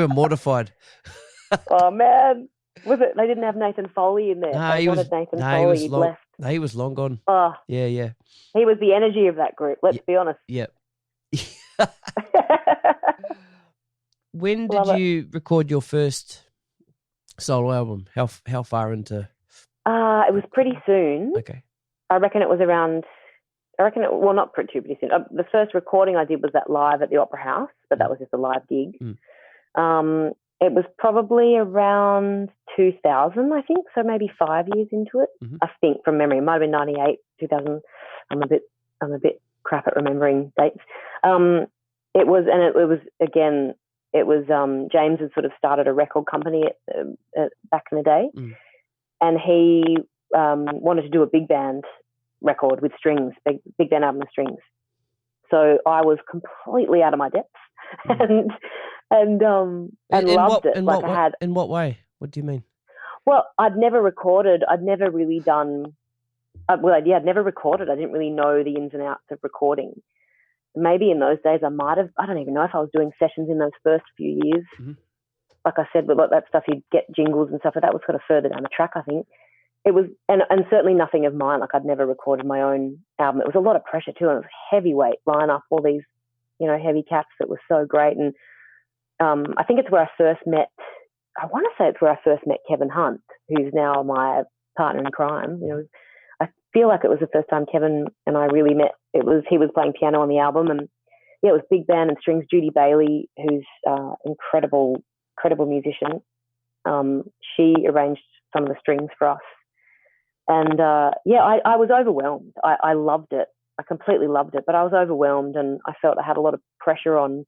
mortified. Oh man, was it? They didn't have Nathan Foley in there. He was left. No, he was long gone. Oh, yeah. He was the energy of that group. Let's be honest. Yep. When did you record your first solo album? How far into? It was pretty soon. Okay. I reckon it was around. Not pretty soon. The first recording I did was that live at the Opera House, but that was just a live gig. It was probably around 2000, I think, so maybe 5 years into it. I think from memory, it might have been 98, 2000. I'm a bit crap at remembering dates. It was James had sort of started a record company back in the day, and he wanted to do a big band record with strings, big band album with strings. So I was completely out of my depth and loved it. In what way? What do you mean? Well, I'd never recorded. I'd never really done. I'd never recorded. I didn't really know the ins and outs of recording. Maybe in those days I might have. I don't even know if I was doing sessions in those first few years. Like I said, with that stuff, you'd get jingles and stuff, but that was sort of further down the track, I think. it was, and certainly nothing of mine. Like, I'd never recorded my own album. It was a lot of pressure too, and it was heavyweight lineup, all these, you know, heavy cats that was so great. And I think it's where I first met. I want to say it's where I first met Kevin Hunt, who's now my partner in crime. You know, I feel like it was the first time Kevin and I really met. He was playing piano on the album, and yeah, it was big band and strings. Judy Bailey, who's incredible musician. She arranged some of the strings for us. And I was overwhelmed. I loved it. I completely loved it, but I was overwhelmed, and I felt I had a lot of pressure on,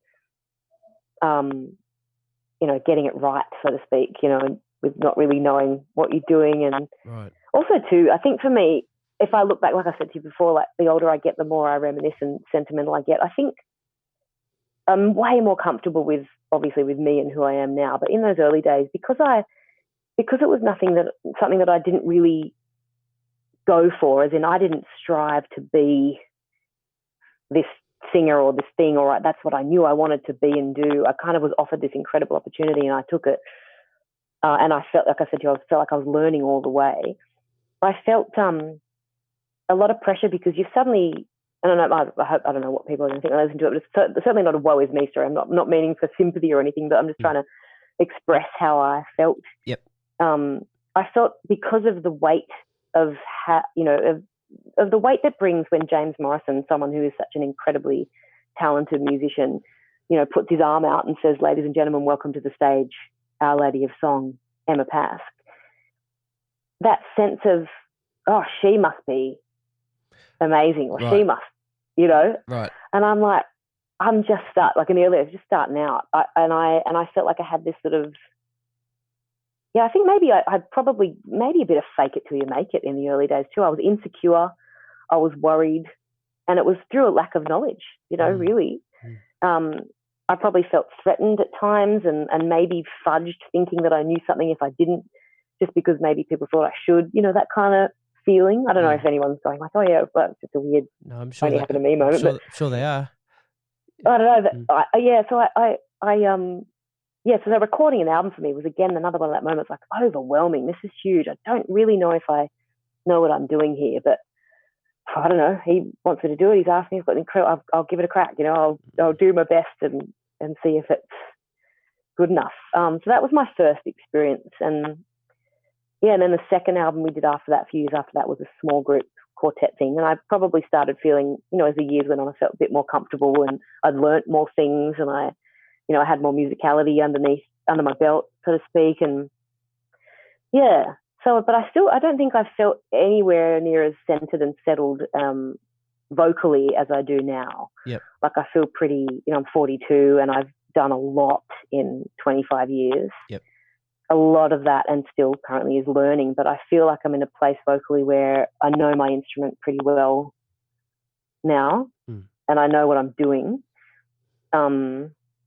you know, getting it right, so to speak, you know, with not really knowing what you're doing. And right. Also too, I think for me, if I look back, like I said to you before, like the older I get, the more I reminisce and sentimental I get. I think I'm way more comfortable with, obviously, with me and who I am now. But in those early days, because it was something that I didn't really go for, as in I didn't strive to be this singer or this thing, or that's what I knew I wanted to be and do. I kind of was offered this incredible opportunity, and I took it. And I felt, like I said to you, I felt like I was learning all the way. I felt a lot of pressure because you suddenly, I don't know, I don't know what people are going to think when I listen to it, but it's certainly not a woe is me story. I'm not meaning for sympathy or anything, but I'm just trying to express how I felt. Yep. I felt because of the weight of of the weight that brings when James Morrison, someone who is such an incredibly talented musician, you know, puts his arm out and says, "Ladies and gentlemen, welcome to the stage, Our Lady of Song, Emma Pask." That sense of, oh, she must be amazing, or she must, you know. Right. And I'm like, I'm just just starting out. And I felt like I had this sort of, yeah, I think maybe I'd probably maybe a bit of fake it till you make it in the early days too. I was insecure, I was worried, and it was through a lack of knowledge, you know, really. I probably felt threatened at times and maybe fudged thinking that I knew something if I didn't, just because maybe people thought I should, you know, that kind of feeling. I don't know if anyone's going like, oh yeah, but it's just a weird, I'm sure only happened to me moment. I'm sure they are. I don't know. So the recording an album for me was, again, another one of that moment. It's like, overwhelming. This is huge. I don't really know if I know what I'm doing here, but I don't know. He wants me to do it. He's asked me. He's got incredible. I'll give it a crack. You know, I'll do my best and see if it's good enough. So that was my first experience, and then the second album we did after that, a few years after that, was a small group quartet thing. And I probably started feeling, you know, as the years went on, I felt a bit more comfortable, and I'd learnt more things, and I had more musicality under my belt, so to speak. And yeah, so, but I don't think I felt anywhere near as centered and settled vocally as I do now. Yep. Like, I feel pretty, you know, I'm 42 and I've done a lot in 25 years. Yep. A lot of that, and still currently, is learning, but I feel like I'm in a place vocally where I know my instrument pretty well now, and I know what I'm doing.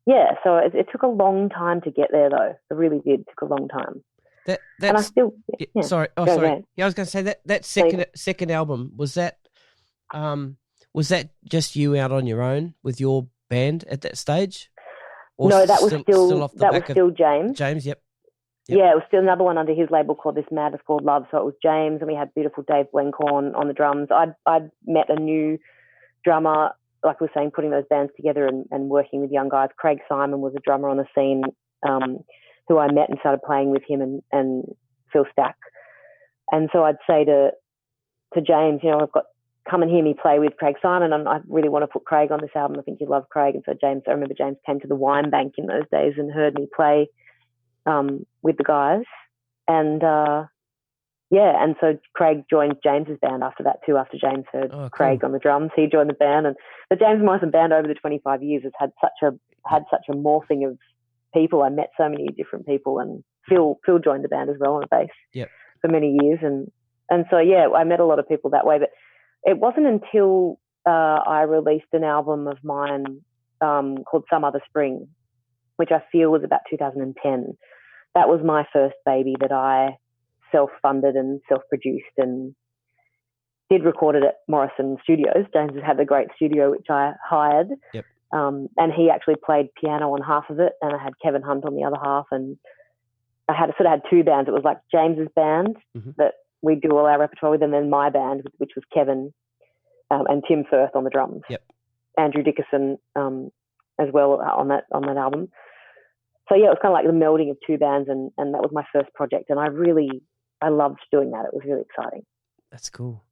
Yeah, so it took a long time to get there, though. It really did. It took a long time. And I still... Yeah. Sorry. Oh, Go sorry. ahead. Yeah, I was going to say that second album, was that just you out on your own with your band at that stage? Or no, that was still James. James, yep. Yeah, it was still another one under his label called This Madness Called Love. So it was James, and we had beautiful Dave Blencorn on the drums. I'd met a new drummer, like we were saying, putting those bands together and working with young guys. Craig Simon was a drummer on the scene, who I met and started playing with him, and Phil Stack. And so I'd say to James, you know, come and hear me play with Craig Simon, and I really want to put Craig on this album. I think you love Craig. And so I remember James came to the Wine Bank in those days and heard me play with the guys. And and so Craig joined James's band after that too. After James heard Craig on the drums, he joined the band. And the James Morrison band over the 25 years has had such a morphing of people. I met so many different people, and Phil joined the band as well on the bass for many years. And so I met a lot of people that way. But it wasn't until I released an album of mine called Some Other Spring, which I feel was about 2010. That was my first baby that I self-funded and self-produced, and did record it at Morrison Studios. James had the great studio, which I hired. Yep. And he actually played piano on half of it, and I had Kevin Hunt on the other half. And I had two bands. It was like James's band that we'd do all our repertoire with, and then my band, which was Kevin and Tim Firth on the drums. Yep. Andrew Dickerson as well on that album. So yeah, it was kind of like the melding of two bands, and that was my first project, and I loved doing that. It was really exciting. That's cool.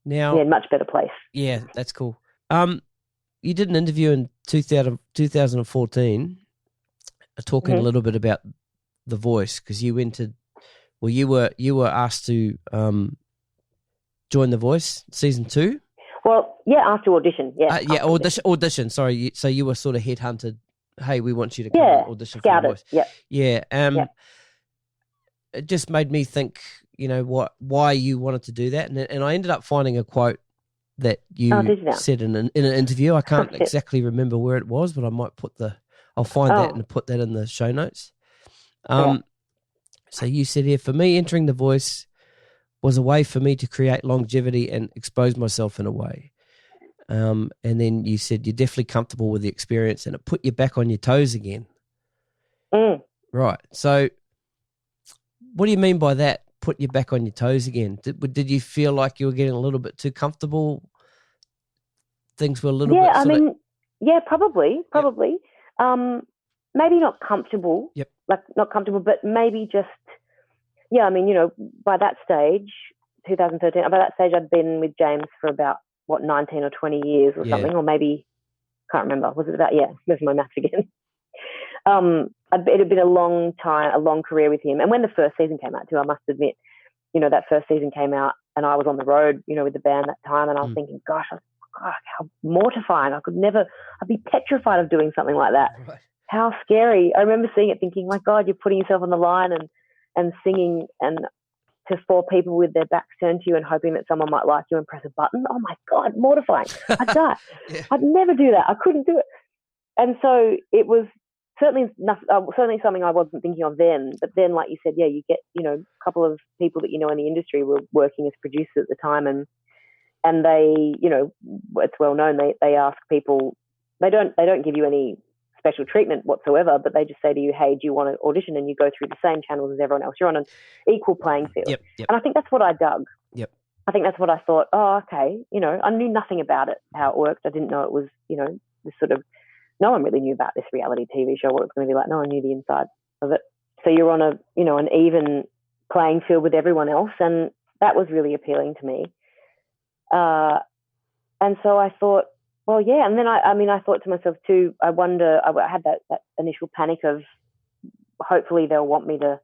Now, yeah, much better place. Yeah, that's cool. You did an interview in 2014 talking a little bit about The Voice, because you were asked to join The Voice season 2. Well, yeah, after audition, audition. Sorry, so you were sort of headhunted. Hey, we want you to come and audition for The Voice. Yeah. It just made me think, why you wanted to do that, and I ended up finding a quote that you said in an interview. I can't exactly remember where it was, but I might I'll find that and put that in the show notes. So you said here, for me, entering The Voice was a way for me to create longevity and expose myself in a way. And then you said you're definitely comfortable with the experience and it put you back on your toes again. Right. So what do you mean by that, put you back on your toes again? Did you feel like you were getting a little bit too comfortable? Things were a little bit... probably. Maybe not comfortable. Yep. Like not comfortable, but maybe just, by that stage, 2013, by that stage I'd been with James for about, 19 or 20 years or something, or maybe, can't remember. Was it about, there's my maths again. It had been a long time, a long career with him. And when the first season came out too, I must admit, that first season came out and I was on the road, with the band that time, and I was thinking, gosh, how mortifying. I'd be petrified of doing something like that. Right. How scary. I remember seeing it thinking, my God, you're putting yourself on the line and singing and to 4 people with their backs turned to you and hoping that someone might like you and press a button. Oh my God, mortifying. I'd die. I'd never do that. I couldn't do it. And so it was certainly something I wasn't thinking of then. But then, like you said, you get, a couple of people that in the industry were working as producers at the time, and they, it's well known, they ask people, they don't give you any special treatment whatsoever, but they just say to you, hey, do you want to audition? And you go through the same channels as everyone else. You're on an equal playing field. Yep. And I think that's what I dug. Yep. I think that's what I thought, okay, I knew nothing about it, how it worked. I didn't know it was, this sort of, no one really knew about this reality TV show, what it was going to be like. No one knew the inside of it. So you're on an even playing field with everyone else. And that was really appealing to me. And so I thought, well, yeah. And then I thought to myself too, I wonder, I had that initial panic of hopefully they'll want me to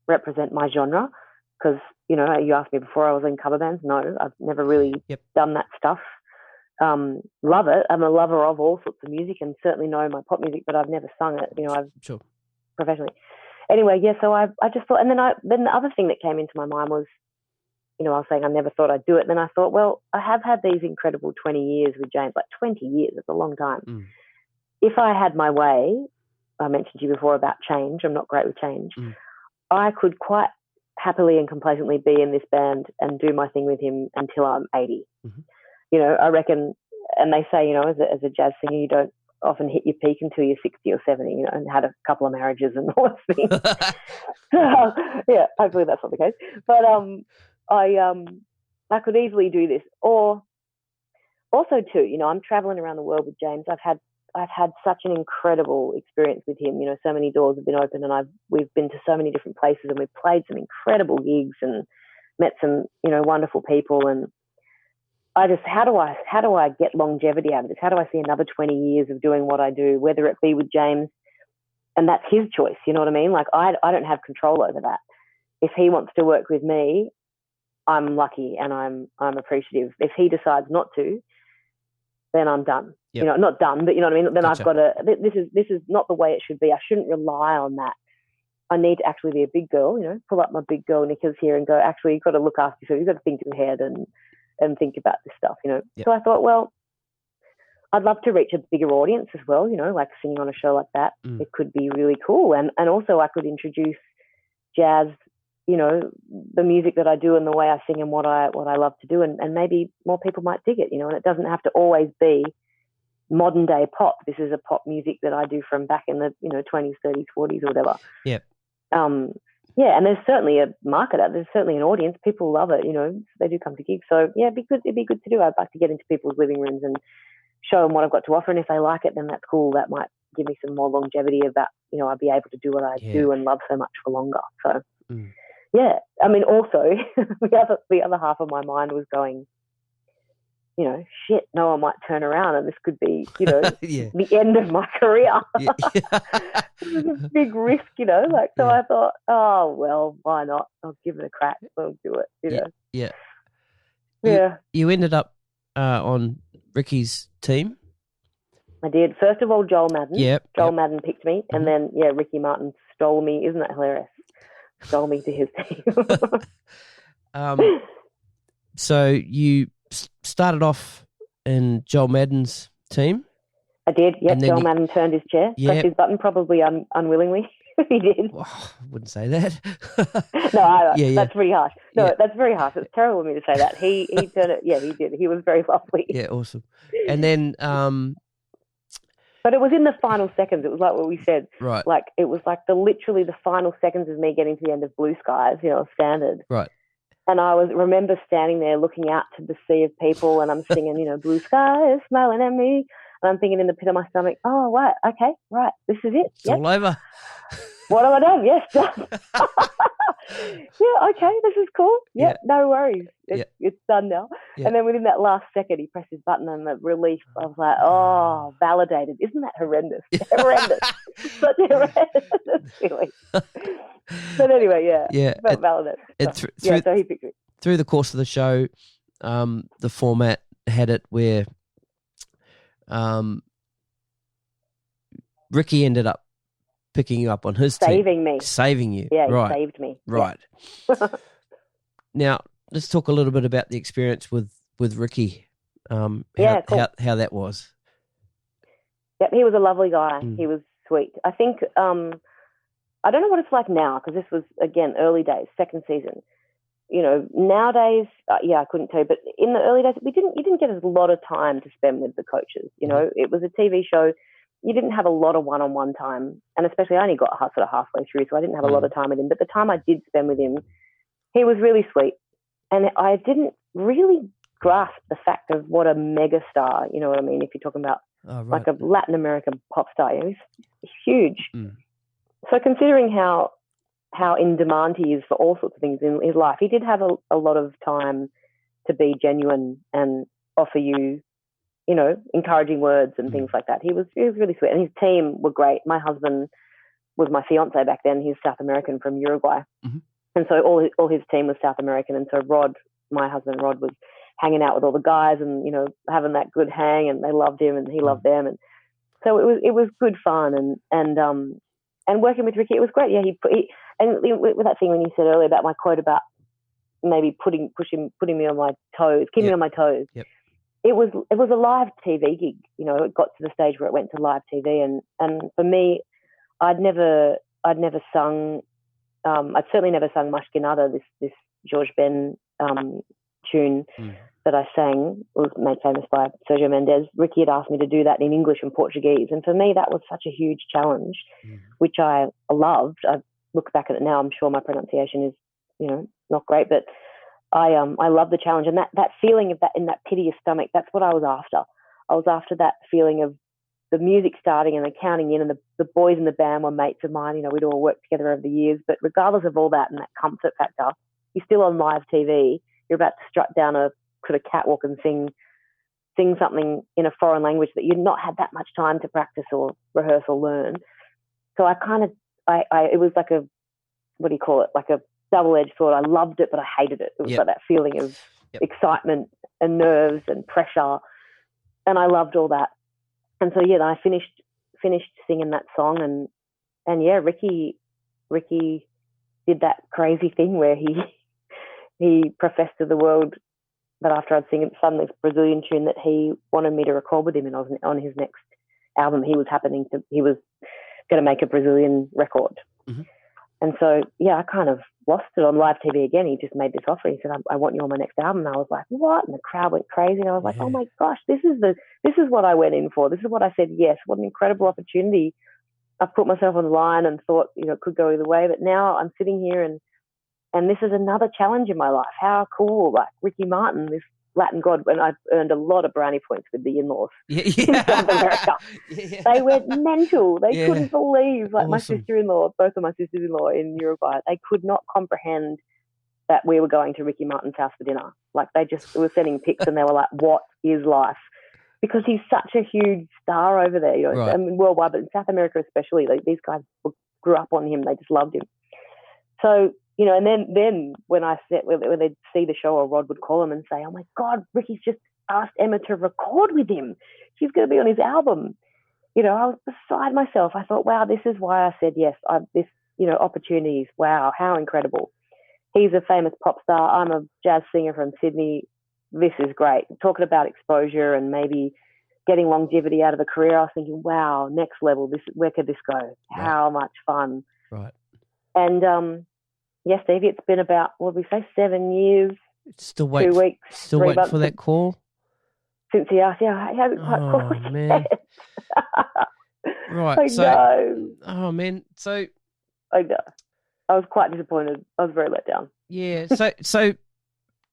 represent my genre. Because, you asked me before I was in cover bands. No, I've never really done that stuff. Love it. I'm a lover of all sorts of music and certainly know my pop music, but I've never sung it, I've professionally. Anyway, so I just thought, and then the other thing that came into my mind was, I was saying I never thought I'd do it. Then I thought, well, I have had these incredible 20 years with James, like 20 years, it's a long time. If I had my way, I mentioned to you before about change, I'm not great with change, I could quite happily and complacently be in this band and do my thing with him until I'm 80. I reckon, and they say, as a jazz singer, you don't often hit your peak until you're 60 or 70, and had a couple of marriages and all those things. So, hopefully that's not the case. But I could easily do this. Or also too, I'm traveling around the world with James. I've had such an incredible experience with him. So many doors have been open, and we've been to so many different places, and we've played some incredible gigs and met some, wonderful people. And I just, how do I get longevity out of this? How do I see another 20 years of doing what I do, whether it be with James, and that's his choice, you know what I mean? Like I don't have control over that. If he wants to work with me, I'm lucky and I'm appreciative. If he decides not to, then I'm done. Yep. Not done, but you know what I mean? Then Gotcha. I've got to, this is not the way it should be. I shouldn't rely on that. I need to actually be a big girl, pull up my big girl knickers here and go, actually, you've got to look after yourself. You've got to think ahead and think about this stuff, Yep. So I thought, well, I'd love to reach a bigger audience as well, like singing on a show like that. It could be really cool. And also I could introduce jazz, the music that I do and the way I sing and what I love to do. And maybe more people might dig it, and it doesn't have to always be modern day pop. This is a pop music that I do from back in the, 20s, 30s, 40s or whatever. Yep. Yeah, and there's certainly a market out. There's certainly an audience. People love it. You know, they do come to gigs. So yeah, it'd be good. It'd be good to do. I'd like to get into people's living rooms and show them what I've got to offer. And if they like it, then that's cool. That might give me some more longevity about, you know, I'll be able to do what I do and love so much for longer. So yeah, I mean, also the other half of my mind was going, you know, shit, no one might turn around and this could be, you know, the end of my career. It was a big risk, you know, like, so I thought, oh, well, why not? I'll give it a crack. I'll do it, you know. Yeah. You ended up on Ricky's team? I did. First of all, Joel Madden. Joel Madden picked me. And then, Ricky Martin stole me. Isn't that hilarious? Stole me to his team. So you started off in Joel Madden's team? I did, Joel Madden turned his chair, pressed his button, probably unwillingly. He did. Well, I wouldn't say that. That's pretty harsh. No, that's very harsh. It's terrible of me to say that. He turned it, he did. He was very lovely. Yeah, awesome. And then... but it was in the final seconds. It was like what we said. Right. Like, it was like literally the final seconds of me getting to the end of Blue Skies, you know, standard. Right. And I remember standing there looking out to the sea of people and I'm singing, you know, Blue Skies smiling at me. And I'm thinking in the pit of my stomach, oh, right, okay, right, this is it. It's all over. What have I done? Yes, done. Yeah, okay, this is cool. Yeah, no worries. It's done now. Yeah. And then within that last second, he pressed his button and the relief, I was like, oh, validated. Isn't that horrendous? Horrendous. Such a horrendous feeling. But anyway, felt validated. So he picked me. Through the course of the show, the format had it where Ricky ended up picking you up on his team. Saving you. Yeah, right. He saved me. Right. Yeah. Now, let's talk a little bit about the experience with Ricky. Cool. How that was. Yep, he was a lovely guy. He was sweet. I think, I don't know what it's like now because this was, again, early days, second season. You know, nowadays, I couldn't tell you, but in the early days, you didn't get a lot of time to spend with the coaches. You know, it was a TV show. You didn't have a lot of one-on-one time, and especially I only got sort of halfway through, so I didn't have a lot of time with him. But the time I did spend with him, he was really sweet, and I didn't really grasp the fact of what a mega star, you know what I mean, if you're talking about like a Latin American pop star, you know, he's huge. So considering how in demand he is for all sorts of things in his life, he did have a lot of time to be genuine and offer you, you know, encouraging words and things like that. He was really sweet. And his team were great. My husband was my fiance back then. He's South American from Uruguay. And so all his team was South American. And so my husband Rod, was hanging out with all the guys and, you know, having that good hang, and they loved him and he loved them. And so it was good fun. And working with Ricky, it was great. Yeah, and with that thing when you said earlier about my quote about maybe putting me on my toes, keeping me on my toes. Yep. It was a live TV gig. You know, it got to the stage where it went to live TV, and for me, I'd never sung. I'd certainly never sung Mas Que Nada, this George Ben tune that I sang, was made famous by Sergio Mendes. Ricky had asked me to do that in English and Portuguese, and for me that was such a huge challenge, which I loved. I look back at it now, I'm sure my pronunciation is, you know, not great, but I love the challenge, and that feeling of that in that pit of your stomach. That's what I was after. I was after that feeling of the music starting and the counting in, and the boys in the band were mates of mine. You know, we'd all worked together over the years. But regardless of all that and that comfort factor, you're still on live TV. You're about to strut down a sort of catwalk and sing something in a foreign language that you'd not had that much time to practice or rehearse or learn. So I it was like a, what do you call it? Like a double-edged sword. I loved it, but I hated it. It was like that feeling of excitement and nerves and pressure, and I loved all that. And so I finished singing that song, and Ricky did that crazy thing where he professed to the world that after I'd sung this Brazilian tune that he wanted me to record with him, and I was on his next album. He was going to make a Brazilian record. And so, I kind of lost it on live TV again. He just made this offer. He said, I want you on my next album. And I was like, what? And the crowd went crazy. And I was like, oh my gosh, this is what I went in for. This is what I said yes. What an incredible opportunity I've put myself on the line and thought, it could go either way. But now I'm sitting here and this is another challenge in my life. How cool, like Ricky Martin, this Latin god, when I've earned a lot of brownie points with the in-laws in South America. Yeah. They went mental. They couldn't believe, like my sister-in-law, both of my sisters-in-law in Uruguay, they could not comprehend that we were going to Ricky Martin's house for dinner. Like they just were sending pics and they were like, what is life? Because he's such a huge star over there, right. I mean, worldwide, but in South America especially, like these guys grew up on him. They just loved him. So, and then when they'd see the show, or Rod would call him and say, oh my God, Ricky's just asked Emma to record with him. She's going to be on his album. I was beside myself. I thought, wow, this is why I said yes. Opportunities. Wow, how incredible. He's a famous pop star. I'm a jazz singer from Sydney. This is great. Talking about exposure and maybe getting longevity out of a career, I was thinking, wow, next level. Where could this go? Right. How much fun. Right. And, yes, Stevie, it's been about, 7 years, still wait, 2 weeks, still waiting for that call? Since he asked, he hasn't quite called man. yet. Right. I know. Oh, man. So. I know. I was quite disappointed. I was very let down. Yeah. So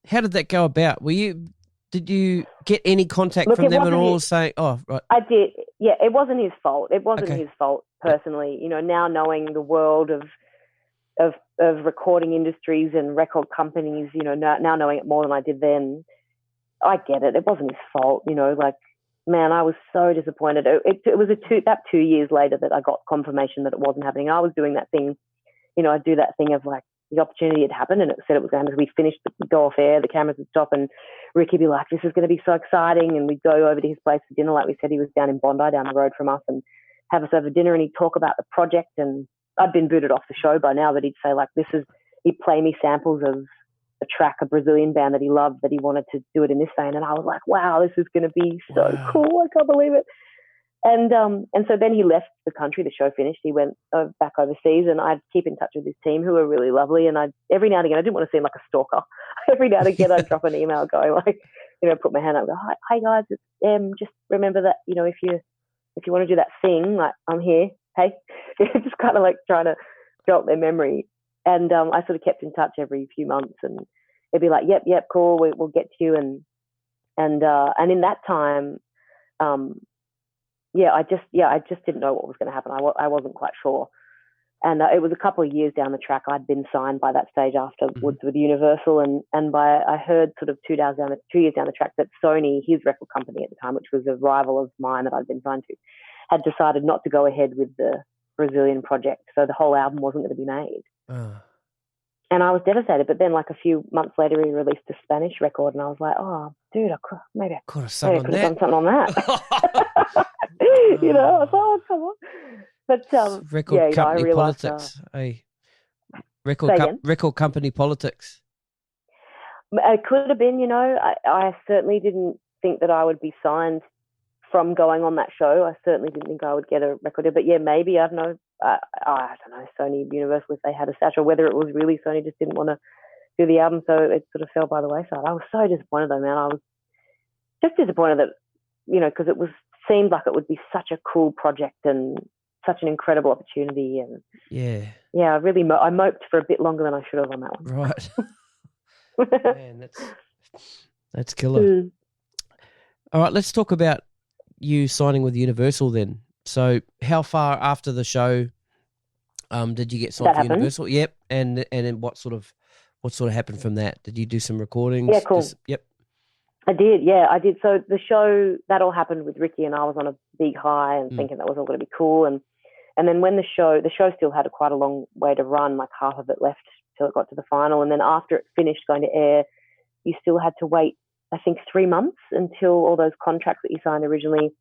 how did that go about? Did you get any contact from them at all saying, oh, right. I did. Yeah, it wasn't his fault. It wasn't his fault personally. Now knowing the world of recording industries and record companies, now knowing it more than I did then, I get it. It wasn't his fault, man, I was so disappointed. It was about 2 years later that I got confirmation that it wasn't happening. I was doing that thing, I'd do that thing of like the opportunity had happened and it said it was going to be finished, go off air, the cameras would stop and Ricky would be like, this is going to be so exciting. And we'd go over to his place for dinner. Like we said, he was down in Bondi, down the road from us, and have us over dinner and he'd talk about the project. And I'd been booted off the show by now, but he'd say like, he'd play me samples of a track, a Brazilian band that he loved, that he wanted to do it in this vein. And I was like, wow, this is going to be so cool. I can't believe it. And so then he left the country. The show finished. He went back overseas, and I'd keep in touch with his team, who were really lovely. And every now and again, I didn't want to seem like a stalker. Every now and again, I'd drop an email going like, put my hand up, and go, hi guys, it's just remember that if you want to do that thing, like I'm here. Hey, just kind of like trying to jog their memory. And I sort of kept in touch every few months, and it'd be like, yep, cool, we'll get to you. And in that time, I just didn't know what was going to happen. I wasn't quite sure. And it was a couple of years down the track. I'd been signed by that stage afterwards with Universal, and I heard sort of 2 years down the track that Sony, his record company at the time, which was a rival of mine that I'd been signed to, had decided not to go ahead with the Brazilian project. So the whole album wasn't going to be made. And I was devastated. But then like a few months later, he released a Spanish record, and I was like, oh, dude, maybe I could have done something on that. I was like, oh, come on. But record company I realized, politics. Record company politics. It could have been, I certainly didn't think that I would be signed from going on that show. I certainly didn't think I would get a record deal. But yeah, maybe, I don't know. I don't know, Sony, Universal, if they had a stash, or whether it was really Sony just didn't want to do the album, so it sort of fell by the wayside. I was so disappointed though, man. I was just disappointed that, because it seemed like it would be such a cool project and such an incredible opportunity. And I really I moped for a bit longer than I should have on that one. Right. Man, that's killer. All right, let's talk about you signing with Universal then. So how far after the show did you get signed for Universal? Yep. And then what sort of happened from that? Did you do some recordings? Yeah, cool. Yep. I did. Yeah, I did. So the show, that all happened with Ricky, and I was on a big high and thinking that was all going to be cool. And then when the show still had quite a long way to run, like half of it left till it got to the final. And then after it finished going to air, you still had to wait, I think, 3 months until all those contracts that you signed originally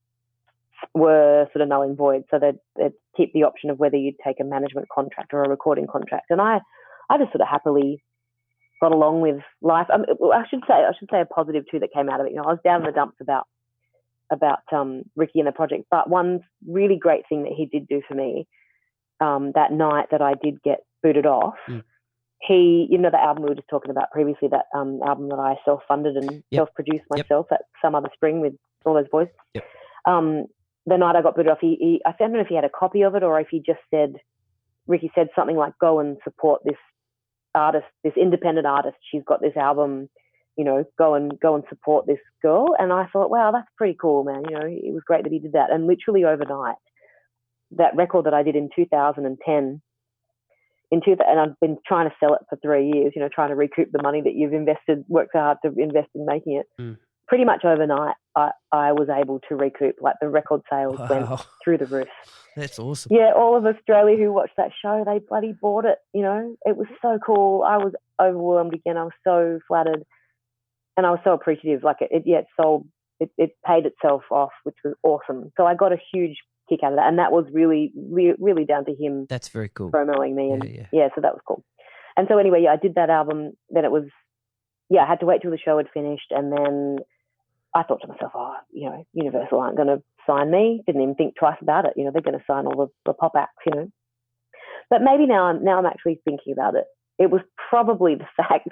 were sort of null and void. So they'd keep the option of whether you'd take a management contract or a recording contract. And I just sort of happily got along with life. I should say a positive too that came out of it. I was down in the dumps about Ricky and the project, but one really great thing that he did do for me that night that I did get booted off. He, the album we were just talking about previously, that album that I self-funded and self-produced myself at Some Other Spring with all those boys. the night I got booted off, I don't know if he had a copy of it or if he just said, Ricky said something like, go and support this artist, this independent artist. She's got this album, you know, go and support this girl. And I thought, wow, that's pretty cool, man. You know, it was great that he did that. And literally overnight, that record that I did in 2010, and I've been trying to sell it for 3 years, you know, trying to recoup the money that you've invested, worked so hard to invest in making it. Pretty much overnight, I was able to recoup. Like, the record sales went through the roof. That's awesome. Yeah, all of Australia who watched that show, they bloody bought it, you know. It was so cool. I was overwhelmed again. I was so flattered. And I was so appreciative. Like, it sold, it paid itself off, which was awesome. So I got a huge kick out of that. And that was really, really down to him. That's very cool. Promoting me. And yeah, so that was cool. And so anyway, I did that album. Then it was, I had to wait till the show had finished. And then I thought to myself, you know, Universal aren't going to sign me. Didn't even think twice about it. You know, they're going to sign all the pop acts, you know. But maybe now I'm actually thinking about it. It was probably the fact,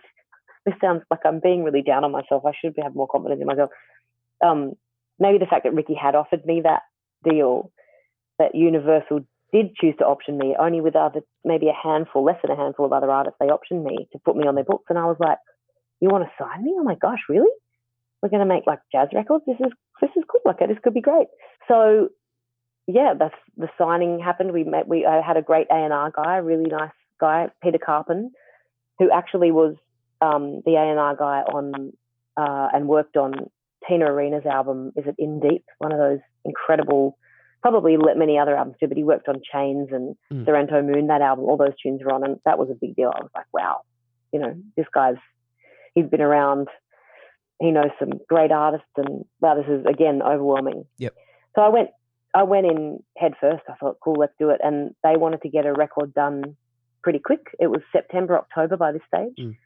this sounds like I'm being really down on myself. I should have more confidence in myself. Maybe the fact that Ricky had offered me that deal, that Universal did choose to option me, only with maybe less than a handful of other artists, they optioned me to put me on their books. And I was like, you want to sign me? Oh my gosh, really? We're going to make like jazz records? This is cool. Like, this could be great. So yeah, the signing happened. I had a great A&R guy, a really nice guy, Peter Carpin, who actually was the A&R guy on and worked on Tina Arena's album, Is It In Deep? One of those incredible, probably many other albums too, but he worked on Chains and Sorrento Moon, that album, all those tunes were on, and that was a big deal. I was like, wow, you know, this guy's, he's been around, he knows some great artists, and wow, this is, again, overwhelming. Yep. So I went in head first. I thought, cool, let's do it. And they wanted to get a record done pretty quick. It was September, October by this stage.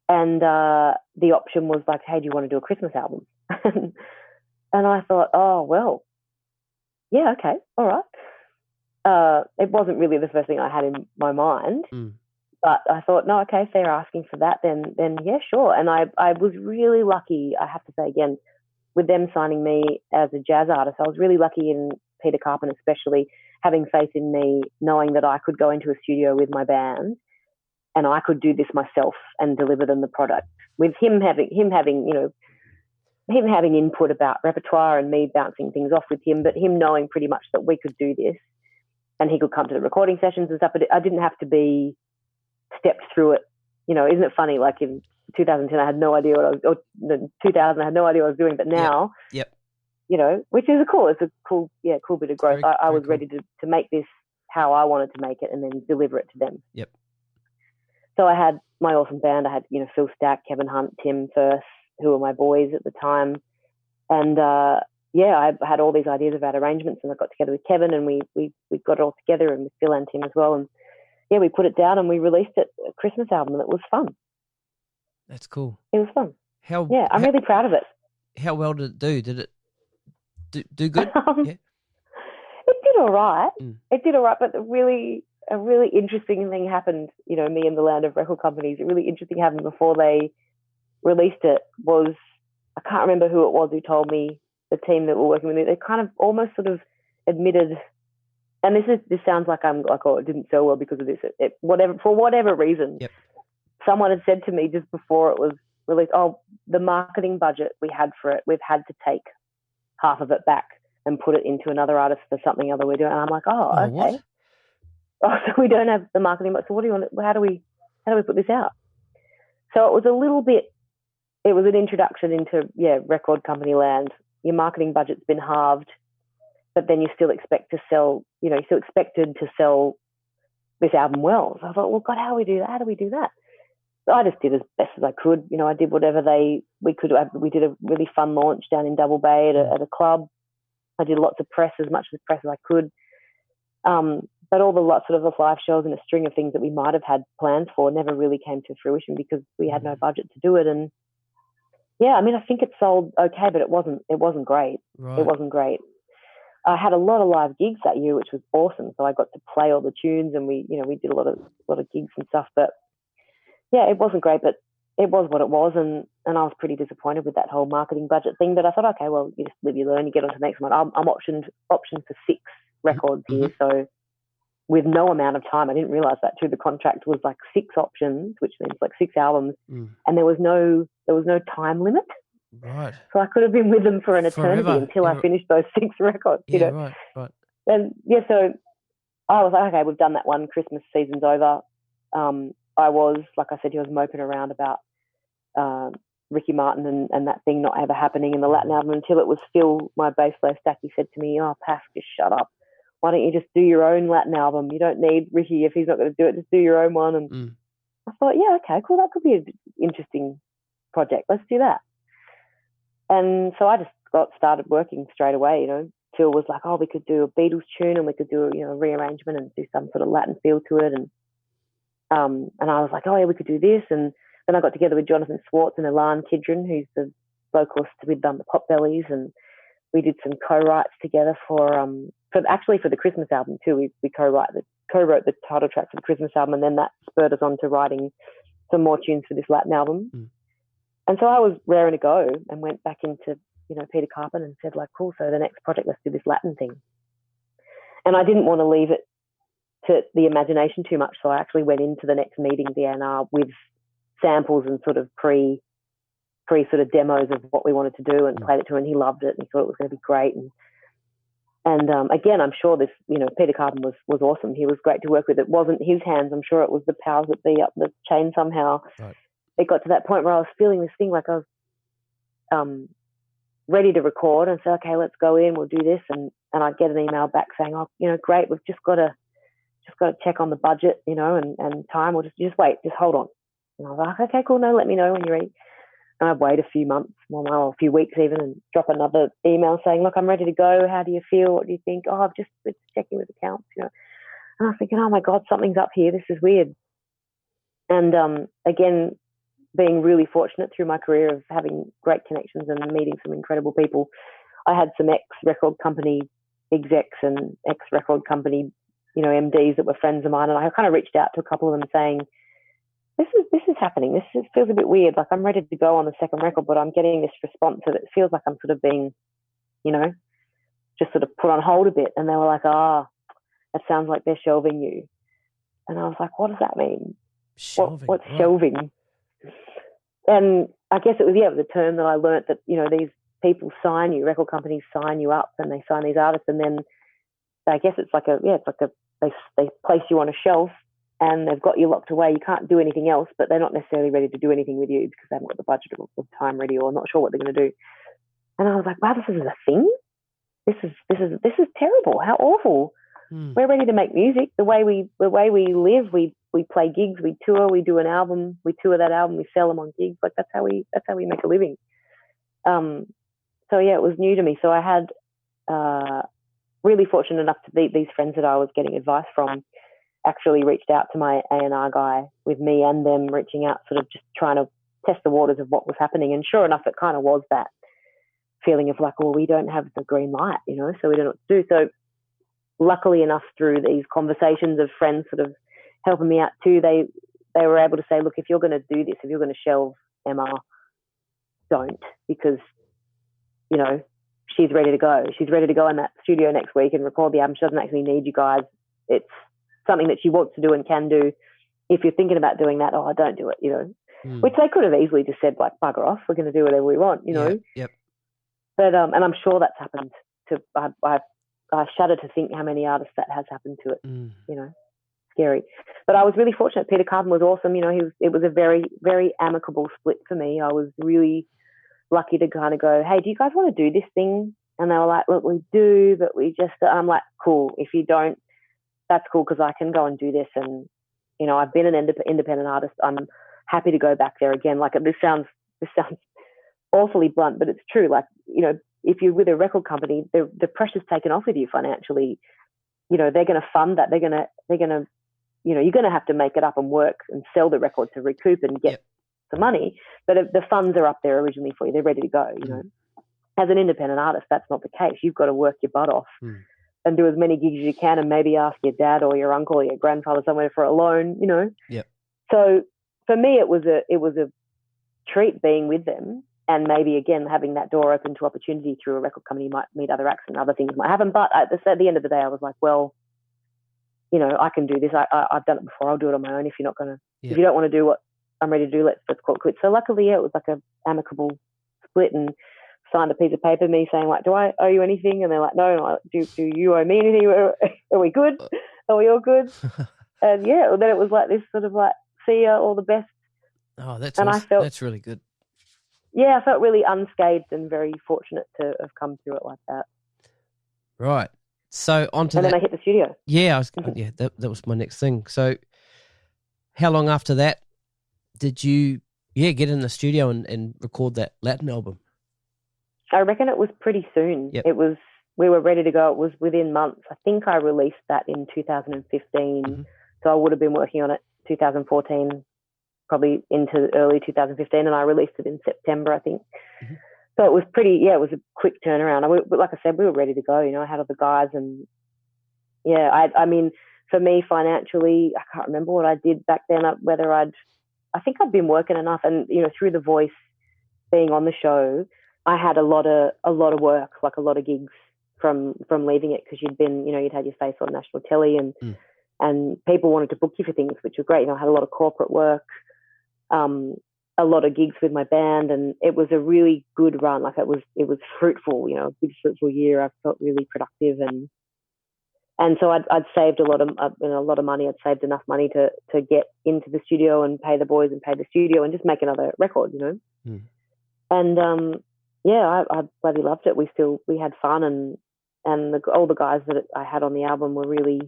And the option was like, hey, do you want to do a Christmas album? And I thought, oh, well, yeah, okay, all right. It wasn't really the first thing I had in my mind. But I thought, no, okay, if they're asking for that, then yeah, sure. And I was really lucky, I have to say again, with them signing me as a jazz artist. I was really lucky in Peter Carpin, especially having faith in me, knowing that I could go into a studio with my band and I could do this myself and deliver them the product. With him having input about repertoire and me bouncing things off with him, but him knowing pretty much that we could do this and he could come to the recording sessions and stuff. But I didn't have to be stepped through it. You know, isn't it funny? Like in 2010, I had no idea what I was, or 2000, I had no idea what I was doing. But now, yep. You know, which is it's a cool bit of growth. I was ready to make this how I wanted to make it and then deliver it to them. Yep. So I had my awesome band. I had, you know, Phil Stack, Kevin Hunt, Tim Firth, who were my boys at the time. And, I had all these ideas about arrangements, and I got together with Kevin and we got it all together, and with Phil and Tim as well. And yeah, we put it down and we released it, a Christmas album, and it was fun. That's cool. It was fun. I'm really proud of it. How well did it do? Did it do good? Yeah. It did all right. It did all right, but a really interesting thing happened, you know, me in the land of record companies. A really interesting happened before they released it was, I can't remember who it was who told me, the team that were working with me, they kind of almost sort of admitted, and this sounds like I'm like, oh, it didn't sell well because of this. For whatever reason, yep. Someone had said to me just before it was released, oh, the marketing budget we had for it, we've had to take half of it back and put it into another artist for something other we're doing. And I'm like, oh, okay. What? Oh, so we don't have the marketing budget. So what do you want? How do we put this out? So it was a little bit. It was an introduction into record company land. Your marketing budget's been halved, but then you still expect to sell. You know, you still expected to sell this album well. So I thought, well, God, how do we do that? How do we do that? So I just did as best as I could. You know, I did whatever we could. We did a really fun launch down in Double Bay at a club. I did lots of press, as much as press as I could. But all the sort of the live shows and a string of things that we might have had planned for never really came to fruition because we had no budget to do it. And yeah, I mean, I think it sold okay, but it wasn't great. Right. It wasn't great. I had a lot of live gigs that year, which was awesome. So I got to play all the tunes, and we did a lot of gigs and stuff. But yeah, it wasn't great, but it was what it was. And and I was pretty disappointed with that whole marketing budget thing. But I thought, okay, well, you just live, you learn, you get on to the next one. I'm optioned for 6 records here, so with no amount of time. I didn't realize that too. The contract was like 6 options, which means like 6 albums, and there was no time limit. Right. So I could have been with them for an eternity Forever. until I finished those 6 records. Yeah, you know? right. And yeah, so I was like, okay, we've done that one. Christmas season's over. I was, like I said, he was moping around about Ricky Martin and that thing not ever happening in the Latin album until it was still my bass player Stacky said to me, "Oh, Pask, just shut up. Why don't you just do your own Latin album? You don't need Ricky if he's not going to do it. Just do your own one." And I thought, yeah, okay, cool. That could be an interesting project. Let's do that. And so I just got started working straight away. You know, Phil was like, "Oh, we could do a Beatles tune and we could do a rearrangement and do some sort of Latin feel to it." And I was like, "Oh yeah, we could do this." And then I got together with Jonathan Swartz and Ilan Kidron, who's the vocalist with the Potbellies, and we did some co-writes together for the Christmas album too. We co-wrote the title track for the Christmas album, and then that spurred us on to writing some more tunes for this Latin album. And so I was raring to go and went back into Peter Carpin and said, like, cool, so the next project, let's do this Latin thing. And I didn't want to leave it to the imagination too much, so I actually went into the next meeting, the A&R, with samples and sort of pre sort of demos of what we wanted to do, and played it to him, and he loved it and he thought it was going to be great. And again, I'm sure this, Peter Carpin was awesome. He was great to work with. It wasn't his hands. I'm sure it was the powers that be up the chain somehow. Right. It got to that point where I was feeling this thing like I was ready to record, and say, okay, let's go in, we'll do this. And I'd get an email back saying, oh, great, we've just got to check on the budget, and time. We'll just wait, just hold on. And I was like, okay, cool, no, let me know when you're ready. And I'd wait a few months, a few weeks even, and drop another email saying, look, I'm ready to go. How do you feel? What do you think? Oh, I've just been checking with accounts, And I was thinking, oh my God, something's up here. This is weird. And again, being really fortunate through my career of having great connections and meeting some incredible people, I had some ex-record company execs and ex-record company, MDs that were friends of mine. And I kind of reached out to a couple of them saying, this is happening. This feels a bit weird. Like, I'm ready to go on the second record, but I'm getting this response that it feels like I'm sort of being, just sort of put on hold a bit. And they were like, that sounds like they're shelving you. And I was like, what does that mean? Shelving. What's shelving? And I guess it was a term that I learnt that, these people sign you, record companies sign you up, and they sign these artists, and then I guess it's like they place you on a shelf, and they've got you locked away. You can't do anything else, but they're not necessarily ready to do anything with you because they haven't got the budget or time ready, or not sure what they're going to do. And I was like, wow, this is a thing. This is terrible. How awful. We're ready to make music the way we live. We play gigs, we tour, we do an album, we tour that album, we sell them on gigs. Like, that's how we make a living. So yeah, it was new to me. So I had really fortunate enough to be these friends that I was getting advice from actually reached out to my A&R guy, with me and them reaching out, sort of just trying to test the waters of what was happening. And sure enough, it kind of was that feeling of like, well, we don't have the green light, so we don't know what to do. So luckily enough, through these conversations of friends sort of helping me out too, they were able to say, look, if you're going to do this, if you're going to shelve Emma, don't, because, she's ready to go. She's ready to go in that studio next week and record the album. She doesn't actually need you guys. It's something that she wants to do and can do. If you're thinking about doing that, don't do it, which they could have easily just said, like, bugger off, we're going to do whatever we want, Yep. But, and I'm sure that's happened to, I shudder to think how many artists that has happened to it, scary. But I was really fortunate. Peter Carpin was awesome. It was a very, very amicable split for me. I was really lucky to kind of go, hey, do you guys want to do this thing? And they were like, look, we do, but I'm like, cool. If you don't, that's cool, because I can go and do this. And, I've been an independent artist. I'm happy to go back there again. Like, this sounds awfully blunt, but it's true. Like, if you're with a record company, the pressure's taken off with you financially. They're going to fund that. They're going to, you're going to have to make it up and work and sell the record to recoup and get the money. But if the funds are up there originally for you, they're ready to go. As an independent artist, that's not the case. You've got to work your butt off and do as many gigs as you can, and maybe ask your dad or your uncle or your grandfather somewhere for a loan. Yep. So for me, it was a treat being with them, and maybe again having that door open to opportunity through a record company. You might meet other acts and other things might happen. But at the end of the day, I was like, well, you know, I can do this. I've done it before. I'll do it on my own. If you're not gonna, if you don't want to do what I'm ready to do, let's call it quits. So luckily, yeah, it was like a amicable split, and signed a piece of paper, me saying like, do I owe you anything? And they're like, no. And I'm like, do you owe me anything? Are we good? Are we all good? And yeah, then it was like this sort of like, see ya, all the best. Oh, that's and awesome. That's really good. Yeah, I felt really unscathed and very fortunate to have come through it like that. Right. So onto and that. then I hit the studio. Yeah, that was my next thing. So how long after that did you get in the studio and record that Latin album? I reckon it was pretty soon. Yep. We were ready to go. It was within months. I think I released that in 2015. So I would have been working on it 2014, probably into early 2015, and I released it in September, I think. So it was it was a quick turnaround. But like I said, we were ready to go. You know, I had all the guys, and I mean, for me financially, I can't remember what I did back then. I think I'd been working enough, and you know, through The Voice, being on the show, I had a lot of work, like a lot of gigs from leaving it, because you'd had your face on national telly, and people wanted to book you for things, which was great. You know, I had a lot of corporate work, a lot of gigs with my band, and it was a really good run. Like it was fruitful, you know, a good fruitful year. I felt really productive, and so I'd saved a lot of money. I'd saved enough money to get into the studio and pay the boys and pay the studio and just make another record, you know. And I bloody loved it. We had fun, and all the guys that I had on the album were really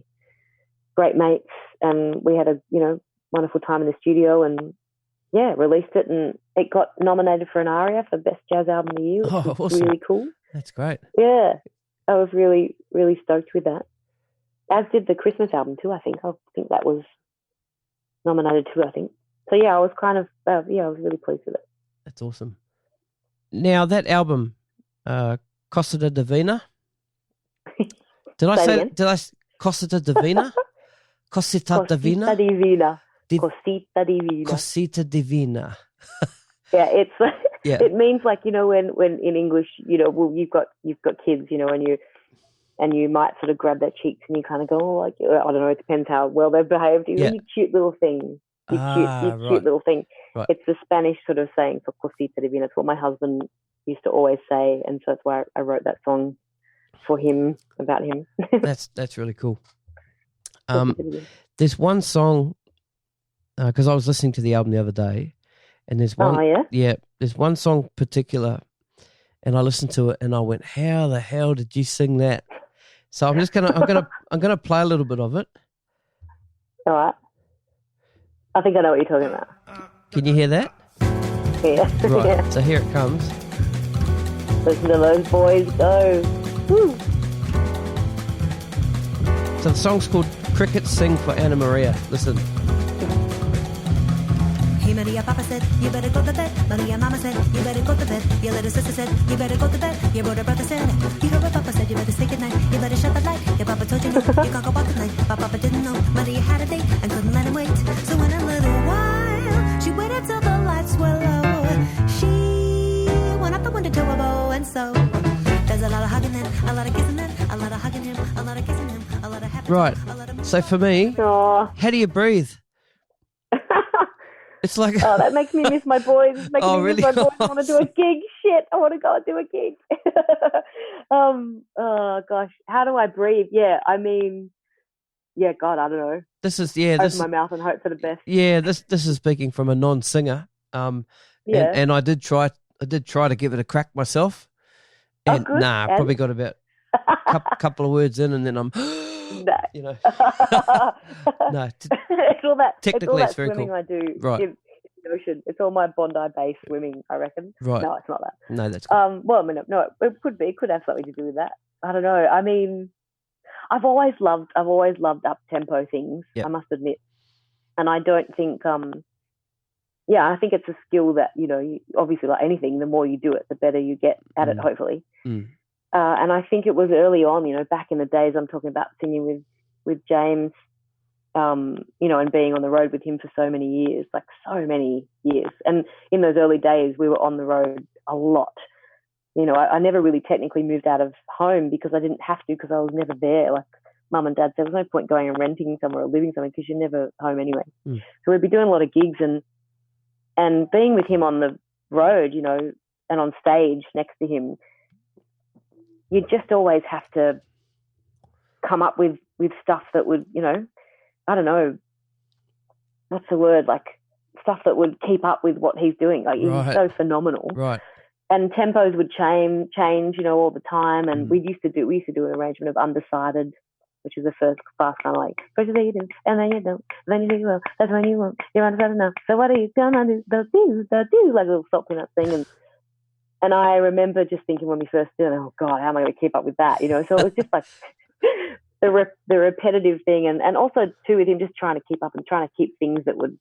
great mates, and we had a wonderful time in the studio, and released it, and it got nominated for an ARIA for Best Jazz Album of the Year, which was awesome. really cool. That's great. Yeah, I was really, really stoked with that. As did the Christmas album too, I think. I think that was nominated too, I think. So yeah, I was kind of, I was really pleased with it. That's awesome. Now that album, Cosita Divina. Did I Cosita Divina? Cosita Divina? Cosita Divina. Cosita Divina. Cosita Divina. Yeah, it's it means, like, you know, when in English, you know, well, you've got kids, you know, and you might sort of grab their cheeks and you kind of go, oh, like, I don't know, it depends how well they've behaved. You cute little thing. Cute little thing. Right. It's the Spanish sort of saying for Cosita Divina. It's what my husband used to always say, and so that's why I wrote that song for him, about him. That's really cool. There's one song, because I was listening to the album the other day, and there's one, there's one song particular, and I listened to it and I went, how the hell did you sing that? So I'm gonna play a little bit of it. All right. I think I know what you're talking about. Can you hear that? Yeah. Right. Yeah. So here it comes. Listen to those boys go. Woo. So the song's called Crickets Sing for Anna Maria. Listen. Hey Maria, Papa said, you better go to bed. Maria, Mama said, you better go to bed. Your little sister said, you better go to bed. Your older brother said, you heard what Papa said, you better say goodnight. You better shut the light. Your Papa told you no, you can't go out tonight. But Papa didn't know Maria had a date and couldn't let him wait. So in a little while, she waited till the lights were low. She went out the window to a bow, and so there's a lot of hugging then, a lot of kissing then, a lot of hugging him, a lot of kissing him, a lot of happy. Right. So for me, how do you breathe? It's like, oh, that makes me miss my boys. It's making me miss my boys. I want to do a gig. Shit, I want to go and do a gig. Oh gosh, how do I breathe? Yeah, I mean, God, I don't know. This is open my mouth and hope for the best. Yeah, this is speaking from a non-singer. And I did try to give it a crack myself. And probably got about a couple of words in, and then I'm no. You know. No. It's all that. Technically, it's very swimming cool. I do right. in the ocean. It's all my Bondi Bay swimming, I reckon. Right. No, it's not that. No, that's cool. Well, I mean, no, it could be. It could have something to do with that. I don't know. I mean, I've always loved up-tempo things, I must admit. And I don't think, I think it's a skill that, you know, obviously like anything, the more you do it, the better you get at it, hopefully. And I think it was early on, you know, back in the days, I'm talking about singing with James you know, and being on the road with him for so many years, like so many years. And in those early days, we were on the road a lot. You know, I never really technically moved out of home because I didn't have to, because I was never there. Like Mum and Dad said, there was no point going and renting somewhere or living somewhere because you're never home anyway. So we'd be doing a lot of gigs and being with him on the road, you know, and on stage next to him, you just always have to come up with stuff that would, you know, I don't know, what's the word, like stuff that would keep up with what he's doing. Like Right. he's so phenomenal. Right. And tempos would change, you know, all the time. And we used to do an arrangement of Undecided, which is the first fast kind of like, first you say you do, and then you don't, then you do well, that's when you won't, you're undecided now. So what are you gonna do? The do, like a little stop in that thing. And I remember just thinking when we first did it, oh God, how am I going to keep up with that? You know, so it was just like the repetitive thing, and also too with him just trying to keep up and trying to keep things that would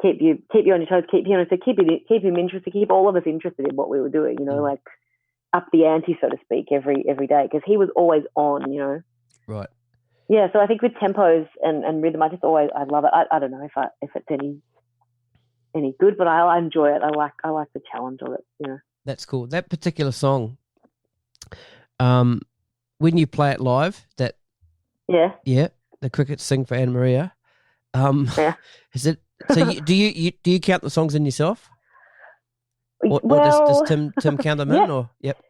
keep you on your toes, keep him interested, keep all of us interested in what we were doing, you know, like up the ante, so to speak, every day, because he was always on, you know. Right. Yeah, so I think with tempos and rhythm, I love it. I don't know if it's any good, but I enjoy it. I like the challenge of it, you know. That's cool. That particular song, when you play it live, the Crickets Sing for Anna Maria, is it? So do you count the songs in yourself, or does Tim count them in? Or yep.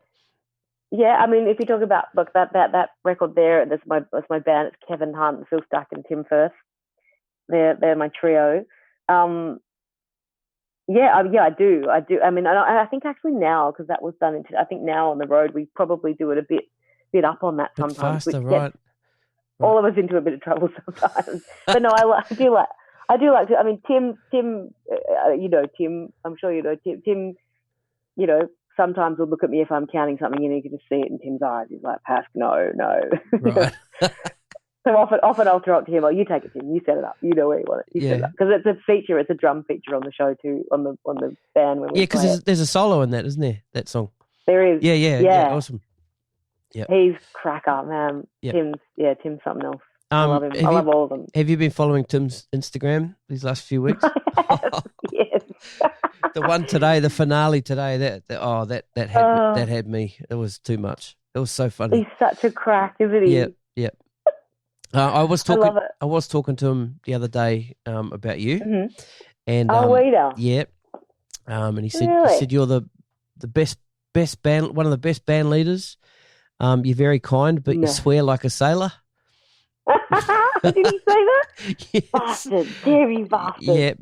Yeah, I mean, if you talk about that record there, that's my band. It's Kevin Hunt, Phil Stack, and Tim Firth. They're my trio. I do. I mean, I think actually now, because that was done I think now on the road we probably do it a bit up on that Bit sometimes, faster, which right? gets all of us into a bit of trouble sometimes. But no, I do like to. I mean, Tim, you know, Tim. I'm sure you know Tim. You know, sometimes will look at me if I'm counting something, and you can just see it in Tim's eyes. He's like, "Pask, no." Right. So often I'll throw it to him. Oh, you take it, Tim. You set it up. You know where you want it. You set it up, because it's a feature. It's a drum feature on the show too, on the band when we Yeah, because there's a solo in that, isn't there? That song. There is. Yeah. Awesome. Yeah. He's cracker, man. Yep. Tim's something else. I love him. I love all of them. Have you been following Tim's Instagram these last few weeks? Yes. The one today, the finale today. That had me. It was too much. It was so funny. He's such a crack, isn't he? Yeah. I was talking to him the other day about you, and yeah, and he said you're the best band, one of the best band leaders. You're very kind, but you swear like a sailor. Did he say that? Yes. Bastard, dairy bastard. Yeah,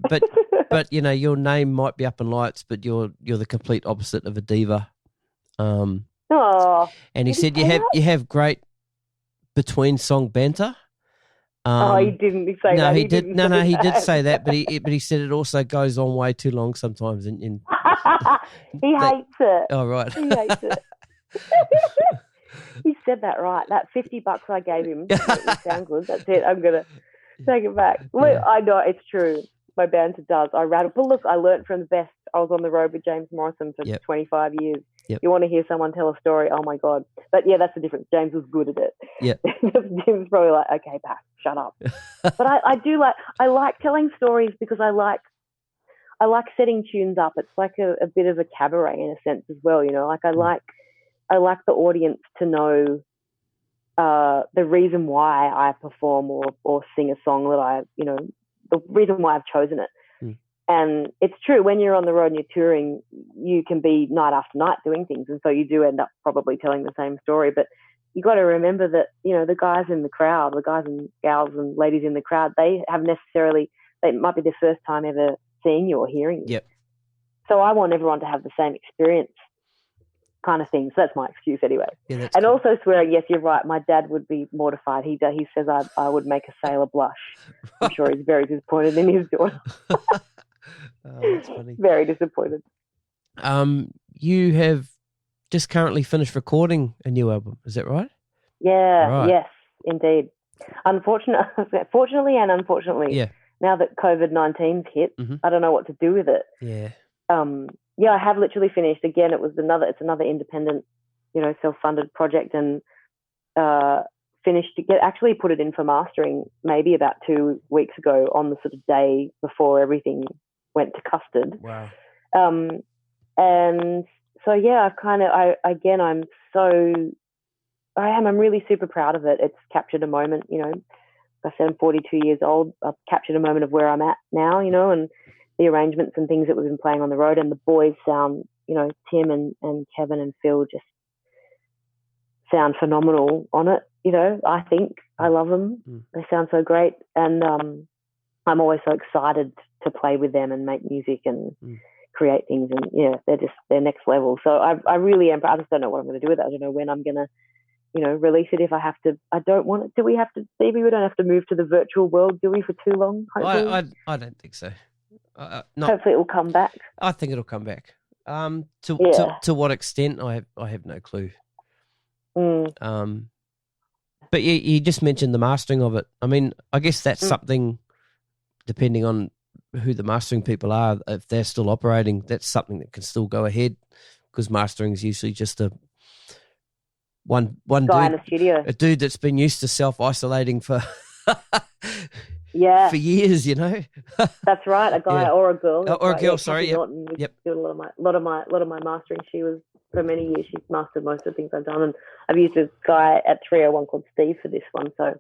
but you know, your name might be up in lights, but you're the complete opposite of a diva. And he said you have great between song banter. He didn't say that. No, he did. No, he did say that, but he said it also goes on way too long sometimes. And he hates it. Oh, right. He hates it. He said that right. That $50 I gave him to make it sound good. That's it. I'm gonna take it back. Look, Yeah. I know it's true. My banter does. I rattle. But look, I learnt from the best. I was on the road with James Morrison for 25 years. Yep. You want to hear someone tell a story? Oh my God! But yeah, that's the difference. James was good at it. Yeah. James probably like, okay, Pat, shut up. But I like telling stories because I like setting tunes up. It's like a bit of a cabaret in a sense as well. You know, like I like the audience to know the reason why I perform or sing a song that I, you know, the reason why I've chosen it. And it's true, when you're on the road and you're touring, you can be night after night doing things. And so you do end up probably telling the same story. But you got to remember that, you know, the guys in the crowd, the guys and gals and ladies in the crowd, they might be their first time ever seeing you or hearing you. Yep. So I want everyone to have the same experience kind of thing. So that's my excuse anyway. Yeah, that's and cool. Also swearing, yes, you're right. My dad would be mortified. He says I would make a sailor blush. I'm sure he's very disappointed in his daughter. Oh, that's funny. Very disappointed. You have just currently finished recording a new album. Is that right? Yeah. Right. Yes, indeed. Fortunately and unfortunately. Yeah. Now that COVID-19's hit, I don't know what to do with it. Yeah. Yeah, I have literally finished. Again, it's another independent, you know, self-funded project, and actually put it in for mastering maybe about 2 weeks ago on the sort of day before everything went to custard. Wow. And so, yeah, I'm really super proud of it. It's captured a moment, you know. I said I'm 42 years old. I've captured a moment of where I'm at now, you know, and the arrangements and things that we've been playing on the road, and the boys sound, you know, Tim and Kevin and Phil just sound phenomenal on it. You know, I think I love them. They sound so great. And I'm always so excited to play with them and make music and create things. And yeah, they're next level. So I really am. I just don't know what I'm going to do with it. I don't know when I'm going to, you know, release it if I have to. I don't want it. Do we have to, Stevie? We don't have to move to the virtual world, do we, for too long? Hopefully. I don't think so. Hopefully it will come back. I think it'll come back. To what extent, I have no clue. But you just mentioned the mastering of it. I mean, I guess that's something, depending on who the mastering people are, if they're still operating, that's something that can still go ahead, because mastering is usually just one guy dude in the studio, a dude that's been used to self-isolating for for years, you know. That's right, a guy or a girl. Or a girl. Yeah, sorry, Yep. Doing a lot of my mastering. She was, for many years, she's mastered most of the things I've done, and I've used a guy at 301 called Steve for this one. So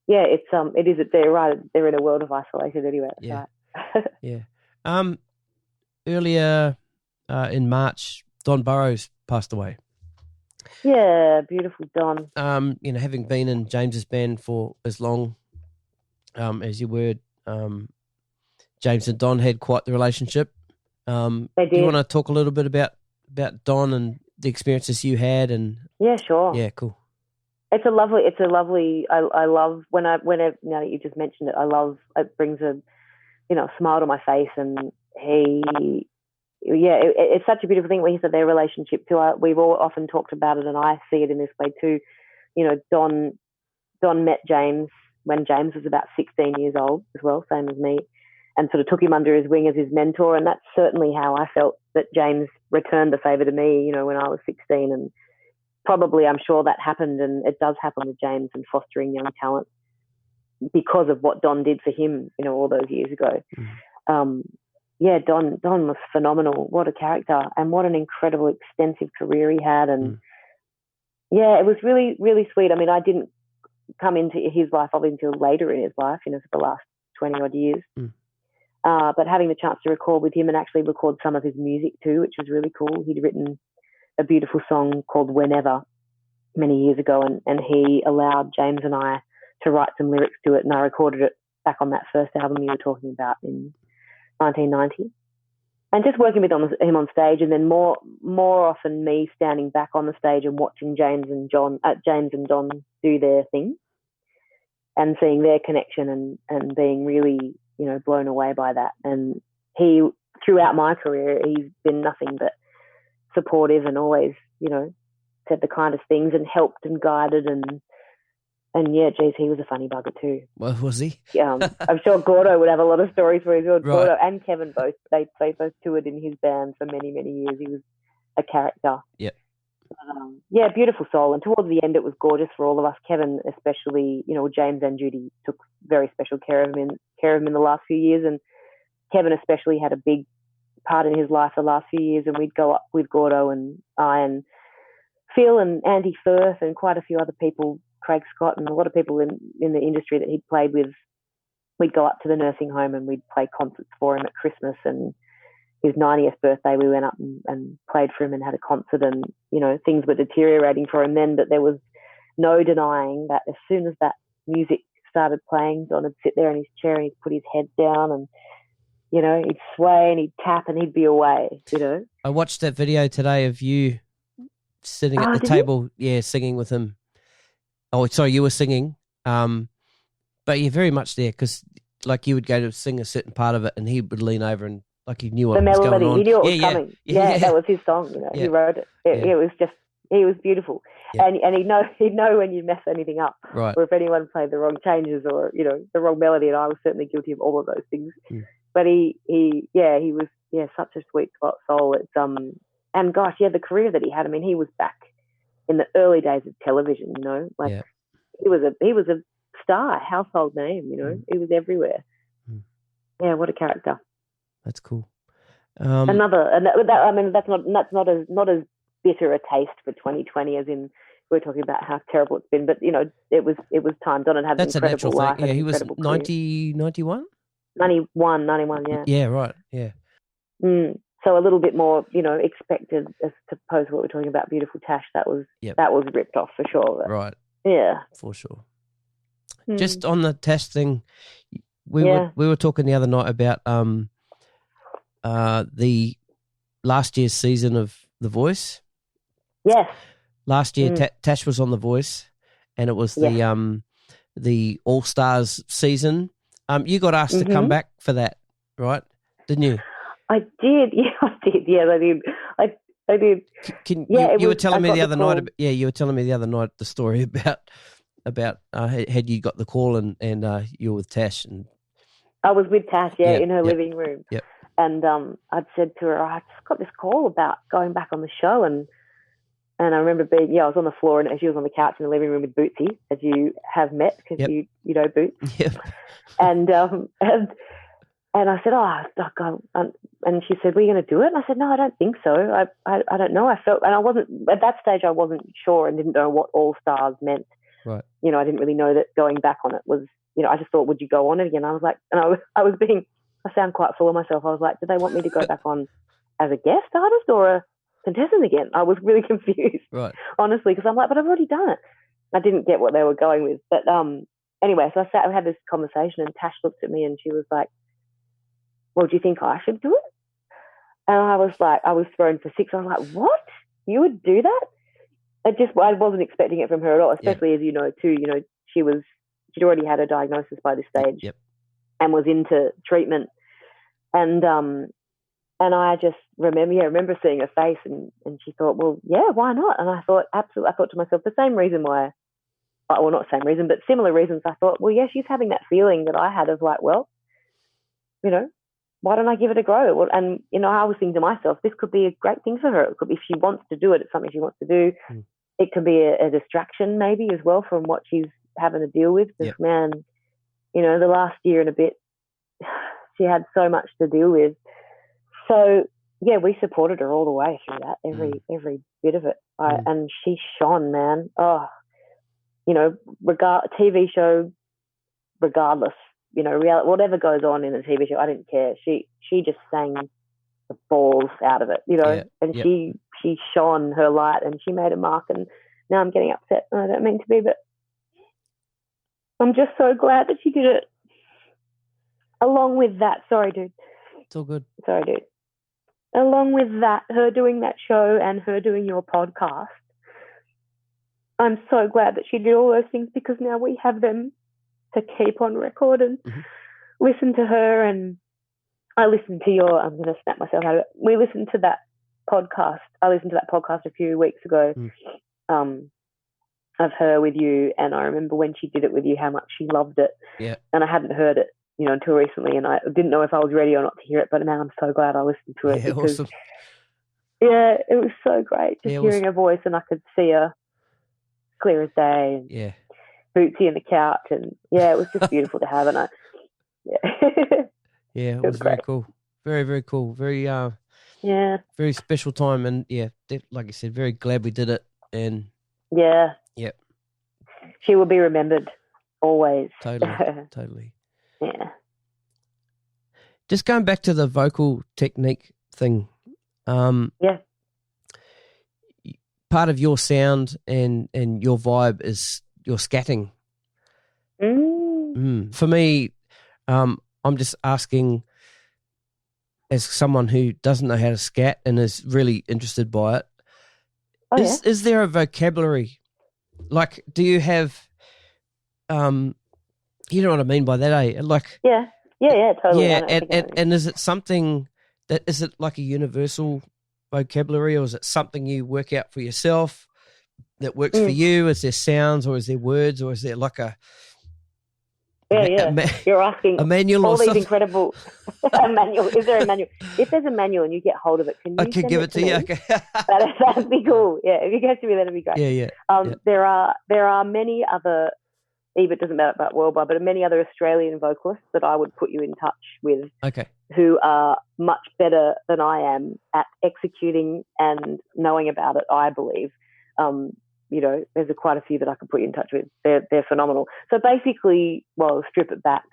yeah, it is. They're right. They're in a world of isolation anyway. Yeah. Right. Yeah. Earlier in March, Don Burrows passed away. Yeah, beautiful Don. You know, having been in James's band for as long as you were, James and Don had quite the relationship. They did. Do you want to talk a little bit about Don and the experiences you had? And yeah, sure. Yeah, cool. It's a lovely. I love whenever now that you just mentioned it. I love it. Brings a smile to my face, and it's such a beautiful thing when he said their relationship too. We've all often talked about it, and I see it in this way too. You know, Don met James when James was about 16 years old as well, same as me, and sort of took him under his wing as his mentor. And that's certainly how I felt that James returned the favour to me, you know, when I was 16. And probably I'm sure that happened, and it does happen with James and fostering young talent because of what Don did for him, you know, all those years ago. Don was phenomenal. What a character, and what an incredible extensive career he had. And it was really, really sweet. I mean, I didn't come into his life obviously until later in his life, you know, for the last 20 odd years. But having the chance to record with him and actually record some of his music too, which was really cool. He'd written a beautiful song called Whenever many years ago, and he allowed James and I to write some lyrics to it, and I recorded it back on that first album you were talking about in 1990. And just working with him on stage, and then more often me standing back on the stage and watching James and Don do their thing, and seeing their connection and being really, you know, blown away by that. And he, throughout my career, he's been nothing but supportive and always, you know, said the kindest things and helped and guided and yeah, geez, he was a funny bugger too. Well, was he? I'm sure Gordo would have a lot of stories for his own. Right. Gordo and Kevin both. They both toured in his band for many, many years. He was a character. Yep. Beautiful soul. And towards the end, it was gorgeous for all of us. Kevin, especially, you know, James and Judy took very special care of him in the last few years. And Kevin especially had a big part in his life the last few years. And we'd go up with Gordo and I and Phil and Andy Firth and quite a few other people, Craig Scott and a lot of people in the industry that he'd played with. We'd go up to the nursing home and we'd play concerts for him at Christmas, and his 90th birthday we went up and played for him and had a concert. And, you know, things were deteriorating for him then, but there was no denying that as soon as that music started playing, Don would sit there in his chair and he'd put his head down and, you know, he'd sway and he'd tap and he'd be away, you know. I watched that video today of you sitting at the table, singing with him. Oh, sorry, you were singing, but you're very much there, because like you would go to sing a certain part of it and he would lean over and like he knew what was going on. He knew it was coming. Yeah, that was his song, you know. He wrote it. It was just, he was beautiful. Yeah. And he'd know when you mess anything up, right, or if anyone played the wrong changes or, you know, the wrong melody, and I was certainly guilty of all of those things. But he was such a sweet spot soul. It's and gosh, the career that he had. I mean, he was back in the early days of television, you know, like he was a star, household name. You know, he was everywhere. Yeah, what a character. That's cool. That's not as bitter a taste for 2020 as in we're talking about how terrible it's been, but you know, it was time. Donald had That's an a incredible natural life. thing. Yeah, he was 90, 91? 91, yeah. Yeah, right, yeah. So a little bit more, you know, expected as opposed to what we're talking about, Beautiful Tash. That was ripped off for sure. But, right. Yeah. For sure. Just on the Tash thing, we were talking the other night about the last year's season of The Voice. Yes. Last year, Tash was on The Voice, and it was the All Stars season. You got asked to come back for that, right? Didn't you? I did. Yeah, I did. Yeah, I did. I did. You were telling me the other night. You were telling me the other night the story about had you got the call and you were with Tash and. I was with Tash, in her living room. Yep. And I'd said to her, I just got this call about going back on the show. And I remember I was on the floor and she was on the couch in the living room with Bootsy, as you have met because you know Boots. Yep. And I said, and she said, were you going to do it? And I said, no, I don't think so. I don't know. I felt, and I wasn't, at that stage, I wasn't sure and didn't know what All Stars meant. Right. You know, I didn't really know that going back on it was, you know, I just thought, would you go on it again? I was like, and I sound quite full of myself. I was like, did they want me to go back on as a guest artist or a contestant again? I was really confused, right? Honestly, because I'm like, but I've already done it. I didn't get what they were going with. But anyway, so we had this conversation and Tash looked at me and she was like, well, do you think I should do it? And I was like, I was thrown for six. I was like, what? You would do that? I wasn't expecting it from her at all, especially as you know, too, you know, she'd already had a diagnosis by this stage and was into treatment. And I just remember seeing her face and she thought, well, yeah, why not? And I thought, absolutely. I thought to myself, the same reason why, well, not the same reason, but similar reasons. I thought, well, yeah, she's having that feeling that I had of like, well, you know, why don't I give it a go? Well, and, you know, I was thinking to myself, this could be a great thing for her. It could be, if she wants to do it, it's something she wants to do. It could be a distraction maybe as well from what she's having to deal with. Because, man, you know, the last year and a bit, she had so much to deal with. So, yeah, we supported her all the way through that, every bit of it. And she shone, man. Oh, you know, TV show, regardless, you know, whatever goes on in a TV show, I didn't care. She just sang the balls out of it, you know, and she shone her light and she made a mark. And now I'm getting upset. I don't mean to be, but I'm just so glad that she did it. Along with that, sorry, dude. It's all good. Sorry, dude. Along with that, her doing that show and her doing your podcast, I'm so glad that she did all those things because now we have them to keep on record and listen to her. And I listened to I'm going to snap myself out of it. We listened to that podcast. I listened to that podcast a few weeks ago of her with you. And I remember when she did it with you, how much she loved it. Yeah. And I hadn't heard it, you know, until recently. And I didn't know if I was ready or not to hear it. But now I'm so glad I listened to it. Yeah, because, awesome. Yeah, it was so great just hearing her voice and I could see her clear as day. And Bootsy on the couch. And yeah, it was just beautiful to have. And it was very cool. Very, very cool. Very, very special time. And like I said, very glad we did it. And she will be remembered always. Totally. Yeah. Just going back to the vocal technique thing. Part of your sound and your vibe is your scatting. For me, I'm just asking, as someone who doesn't know how to scat and is really interested by it, is there a vocabulary? Like, do you have, you know what I mean by that, eh? Like, totally. Yeah, and is it something that, is it like a universal vocabulary, or is it something you work out for yourself that works for you? Is there sounds, or is there words, or is there like a you're asking a manual all or these something? incredible a manual. Is there a manual? If there's a manual and you get hold of it, can you? I could give it to you. Okay. That'd be cool. Yeah, if you get to me, that'd be great. Yeah. There are many other Eva, it doesn't matter about worldwide, but many other Australian vocalists that I would put you in touch with. Okay. Who are much better than I am at executing and knowing about it, I believe. There's quite a few that I could put you in touch with. They're phenomenal. So basically, well, strip it back.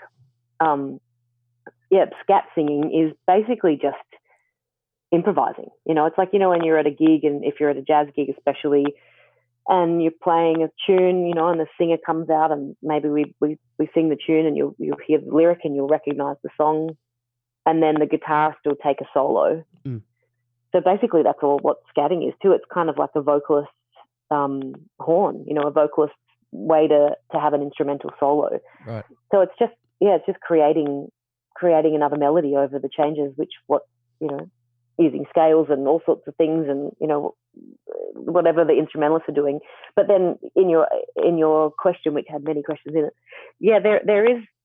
Scat singing is basically just improvising. It's like, when you're at a gig, and if you're at a jazz gig especially, and you're playing a tune, and the singer comes out, and maybe we sing the tune, and you'll hear the lyric and you'll recognize the song, and then the guitarist will take a solo. So basically that's all what scatting is too. It's kind of like a vocalist's horn, a vocalist's way to have an instrumental solo. Right. So it's just creating another melody over the changes, using scales and all sorts of things, and whatever the instrumentalists are doing. But then in your question, which had many questions in it,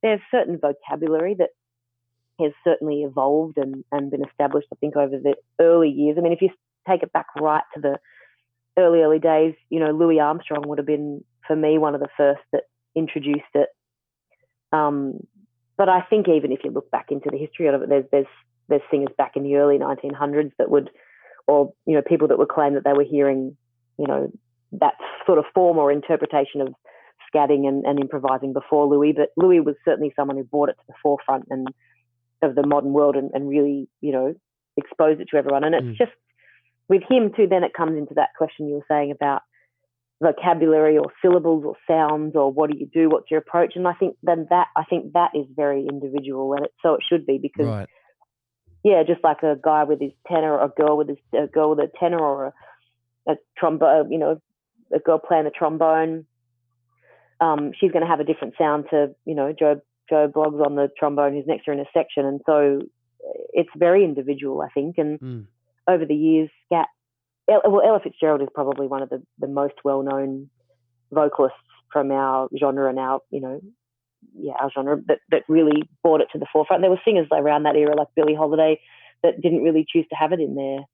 there's certain vocabulary that has certainly evolved and been established, I think, over the early years. I mean, if you take it back right to the early days, Louis Armstrong would have been, for me, one of the first that introduced it. But I think even if you look back into the history of it, there's singers back in the early 1900s that would, or people that would claim that they were hearing, that sort of form or interpretation of scatting and improvising before Louis. But Louis was certainly someone who brought it to the forefront and of the modern world and really, exposed it to everyone. And it's just with him too, then it comes into that question you were saying about vocabulary or syllables or sounds, or what do you do? What's your approach? And I think that is very individual, and so it should be, because right. Just like a guy with his tenor, or a girl with a tenor, or a trombone, a girl playing the trombone, she's going to have a different sound to, Joe Bloggs on the trombone who's next to her in a section. And so it's very individual, I think. And over the years, Ella Fitzgerald is probably one of the most well-known vocalists from our genre and our genre that really brought it to the forefront. There were singers around that era, like Billie Holiday, that didn't really choose to have it in their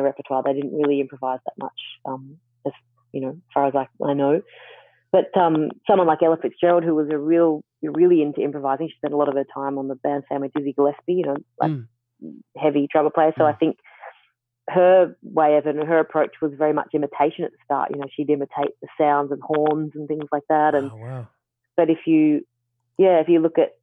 repertoire. They didn't really improvise that much, as far as I know. But someone like Ella Fitzgerald, who was really into improvising, she spent a lot of her time on the band Sam with Dizzy Gillespie, heavy trumpet player. So I think her way of and her approach was very much imitation at the start. She'd imitate the sounds and horns and things like that. And but if you look at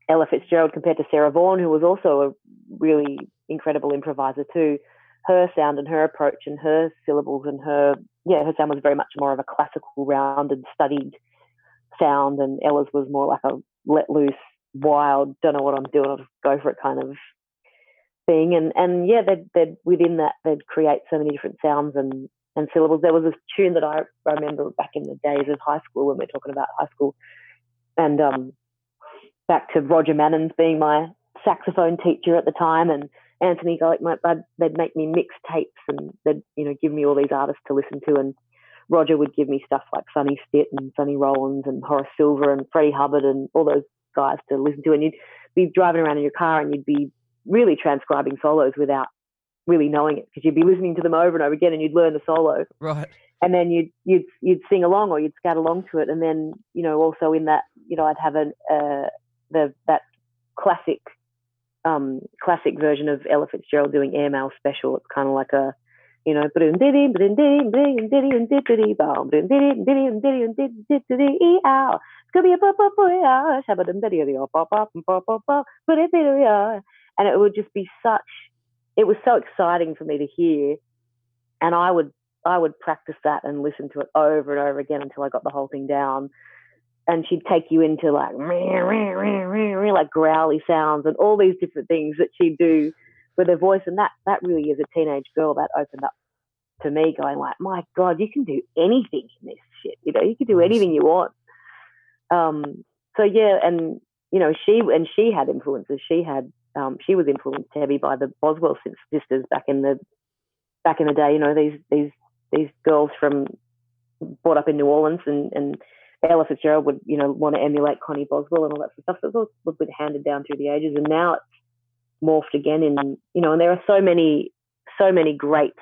Ella Fitzgerald compared to Sarah Vaughan, who was also a really incredible improviser too, her sound and her approach and her syllables and her sound was very much more of a classical, rounded, studied sound, and Ella's was more like a let loose, wild, don't know what I'm doing, I'll just go for it kind of thing. And they'd within that they'd create so many different sounds and syllables. There was this tune that I remember back in the days of high school, when we're talking about high school, and back to Roger Mannins being my saxophone teacher at the time, and Anthony Golick, they'd make me mix tapes, and they'd give me all these artists to listen to, and Roger would give me stuff like Sonny Stitt and Sonny Rollins and Horace Silver and Freddie Hubbard and all those guys to listen to, and you'd be driving around in your car and you'd be really transcribing solos without really knowing it, because you'd be listening to them over and over again, and you'd learn the solo, right? And then you'd sing along, or you'd scat along to it, and then also in that I'd have that classic version of Ella Fitzgerald doing Airmail Special. It's kind of like a and it would just be it was so exciting for me to hear, and I would practice that and listen to it over and over again until I got the whole thing down. And she'd take you into like growly sounds and all these different things that she'd do with her voice. And that really, as a teenage girl, that opened up to me, going like, my God, you can do anything in this shit. You can do anything you want. She had influences. She was influenced heavy by the Boswell sisters back in the day. These girls brought up in New Orleans, and Ella Fitzgerald would, want to emulate Connie Boswell and all that sort of stuff. So it's all been handed down through the ages, and now it's morphed again and there are so many great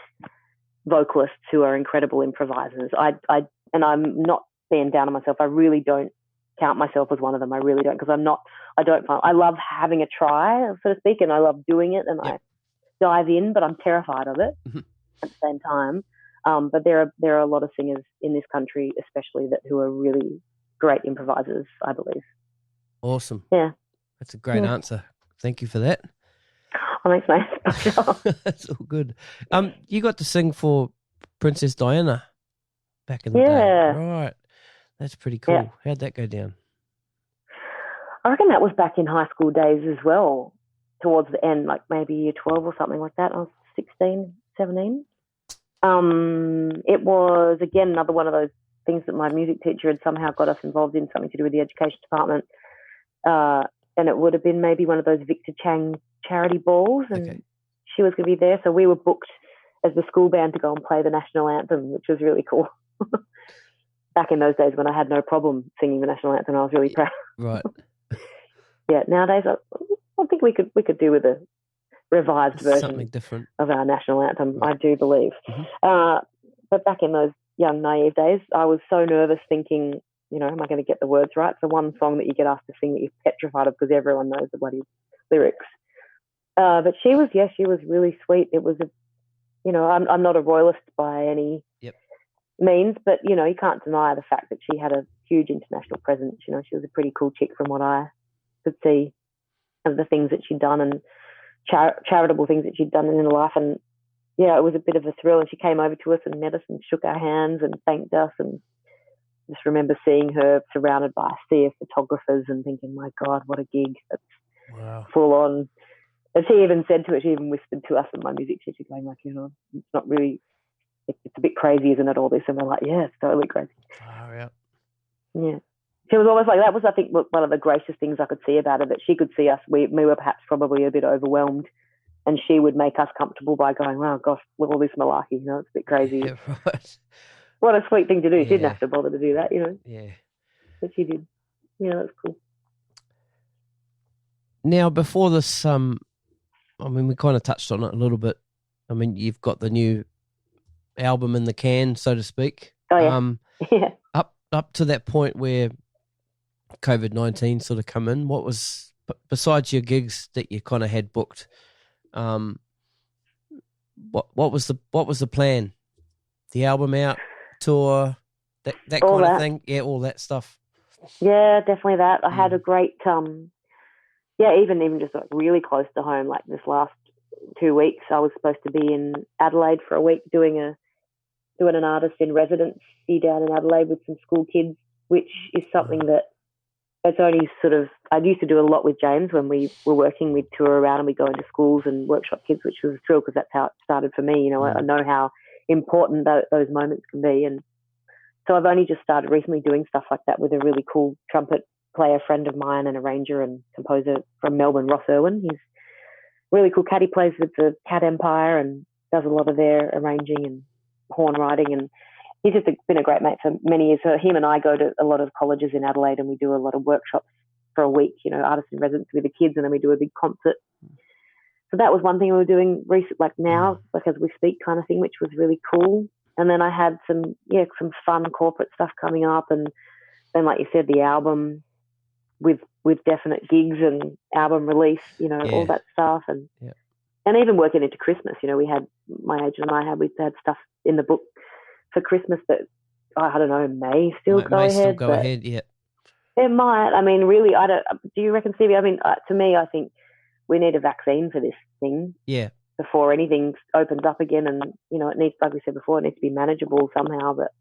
vocalists who are incredible improvisers. And I'm not being down on myself. I really don't count myself as one of them. I really don't, because I love having a try, so to speak, and I love doing it, and I dive in, but I'm terrified of it at the same time. But there are a lot of singers in this country, especially who are really great improvisers, I believe. Awesome. Yeah. That's a great answer. Thank you for that. Oh, thanks, mate. That's all good. You got to sing for Princess Diana back in the day. Yeah. Right. That's pretty cool. Yeah. How'd that go down? I reckon that was back in high school days as well, towards the end, like maybe year 12 or something like that. I was 16, 17. It was, again, another one of those things that my music teacher had somehow got us involved in, something to do with the education department. And it would have been maybe one of those Victor Chang charity balls, and she was going to be there. So we were booked as the school band to go and play the national anthem, which was really cool. Back in those days when I had no problem singing the national anthem, I was really proud. Right. Yeah, nowadays I think we could do with a revised version Something different of our national anthem, I do believe. But back in those young, naive days, I was so nervous thinking, am I going to get the words right? It's the one song that you get asked to sing that you're petrified of because everyone knows the bloody lyrics. But she was really sweet. It was I'm not a royalist by any means, but, you can't deny the fact that she had a huge international presence. She was a pretty cool chick from what I could see of the things that she'd done and charitable things that she'd done in her life. And, yeah, it was a bit of a thrill. And she came over to us and met us and shook our hands and thanked us. And just remember seeing her surrounded by a sea of photographers and thinking, my God, what a gig. That's full on. And she even said to it, she even whispered to us and my music teacher going like, it's not really, it's a bit crazy, isn't it, all this? And we're like, yeah, it's totally crazy. Yeah. She was almost like, that was, I think, one of the gracious things I could see about her, that she could see us. We were perhaps probably a bit overwhelmed, and she would make us comfortable by going, oh, gosh, with all this malarkey, it's a bit crazy. Yeah, right. What a sweet thing to do. She didn't have to bother to do that, Yeah. But she did. Yeah, that's cool. Now, before this, we kind of touched on it a little bit. You've got the new album in the can, so to speak. Oh, yeah. Yeah. Up to that point where COVID-19 sort of come in, what was, besides your gigs that you kind of had booked, what was the plan? The album out, tour, that kind of thing? Yeah, all that stuff. Yeah, definitely that. I had a great, even just like really close to home, like this last 2 weeks, I was supposed to be in Adelaide for a week doing an artist in residency down in Adelaide with some school kids, which is something that it's only I used to do a lot with James when we were working. We'd tour around and we'd go into schools and workshop kids, which was a thrill because that's how it started for me. I know how important those moments can be. And so I've only just started recently doing stuff like that with a really cool trumpet player friend of mine and arranger and composer from Melbourne, Ross Irwin. He's really cool cat. He plays with the Cat Empire and does a lot of their arranging and horn writing, and he's just been a great mate for many years. So him and I go to a lot of colleges in Adelaide and we do a lot of workshops for a week, artist in residence with the kids, and then we do a big concert. So that was one thing we were doing like now, like as we speak kind of thing, which was really cool. And then I had some fun corporate stuff coming up, and then, like you said, the album with definite gigs and album release, all that stuff. And and even working into Christmas, we had, my agent and I we had stuff in the book for Christmas that, I don't know, may still go ahead. Yeah. It might. Really, do you reckon, Stevie? To me, I think we need a vaccine for this thing. Yeah. Before anything opens up again, and, it needs, like we said before, it needs to be manageable somehow. But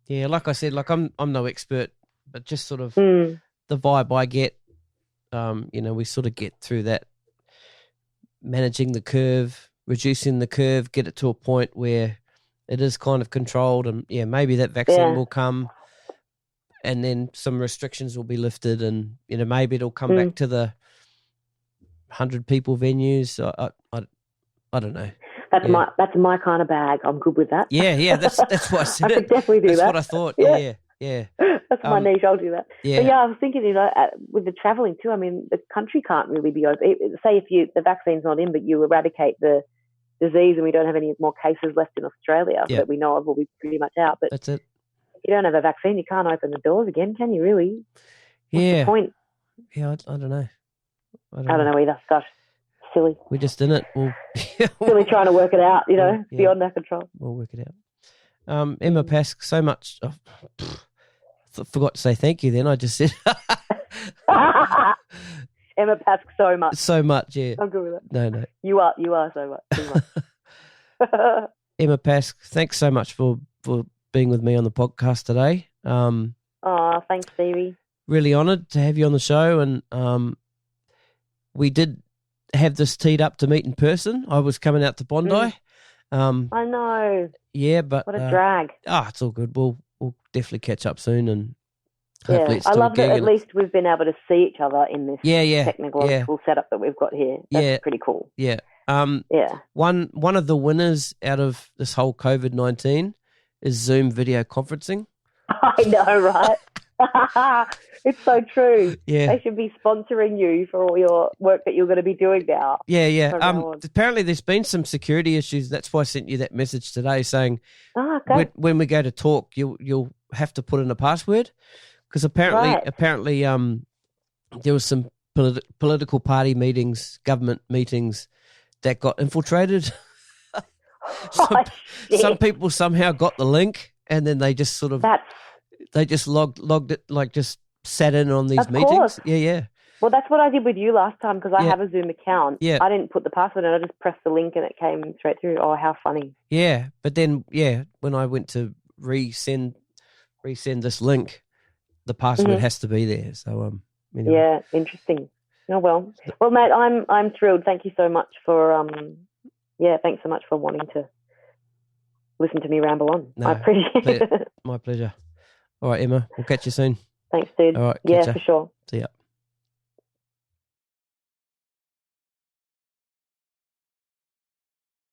yeah, like I said, I'm no expert, but just sort of the vibe I get, we sort of get through that, managing the curve, reducing the curve, get it to a point where it is kind of controlled, and maybe that vaccine will come and then some restrictions will be lifted, and maybe it'll come back to the 100 people venues. I don't know. That's my kind of bag. I'm good with that. Yeah, that's what I said. I could definitely do that's that. That's what I thought. Yeah. That's my niche. I'll do that. Yeah. But I was thinking, with the travelling too. The country can't really be open. Say if the vaccine's not in, but you eradicate the disease, and we don't have any more cases left in Australia that we know of, we'll be pretty much out. But that's it. If you don't have a vaccine, you can't open the doors again, can you? Really? What's Yeah. the point? Yeah, I don't know. I don't know either. Gosh, silly. We just in it. We'll Silly trying to work it out, you know, Yeah. beyond our control. we'll work it out. Emma Pask, so much. Forgot to say thank you. Then I just said Emma Pask, so much. so much. Yeah. I'm good with it. No. You are so much. Too much. Emma Pask, thanks so much for being with me on the podcast today. Oh, thanks, Stevie. Really honoured to have you on the show, and we did have this teed up to meet in person. I was coming out to Bondi. I know. Yeah, but What a drag. it's all good. We'll definitely catch up soon, and hopefully it's I still love that gigging. at least we've been able to see each other in this technological setup that we've got here. That's pretty cool. Yeah. Yeah. One of the winners out of this whole COVID-19 is Zoom video conferencing. I know, right? It's so true. Yeah. They should be sponsoring you for all your work that you're going to be doing now. Yeah. From now on. Apparently there's been some security issues. That's why I sent you that message today saying Okay. when we go to talk, you'll have to put in a password, because apparently there was some political party meetings, government meetings that got infiltrated. Some people somehow got the link, and then they just sort of logged it, like just sat in on these meetings. Course. Yeah. Well, that's what I did with you last time, because I have a Zoom account. Yeah. I didn't put the password in. I just pressed the link and it came straight through. Oh, how funny. Yeah, but then when I went to resend this link, the password has to be there. So anyway. Yeah, interesting. Oh well, mate, I'm thrilled. Thank you so much for thanks so much for wanting to listen to me ramble on. No, I appreciate it. My pleasure. All right, Emma, we'll catch you soon. Thanks, dude. All right, yeah, catch ya. for sure. See ya.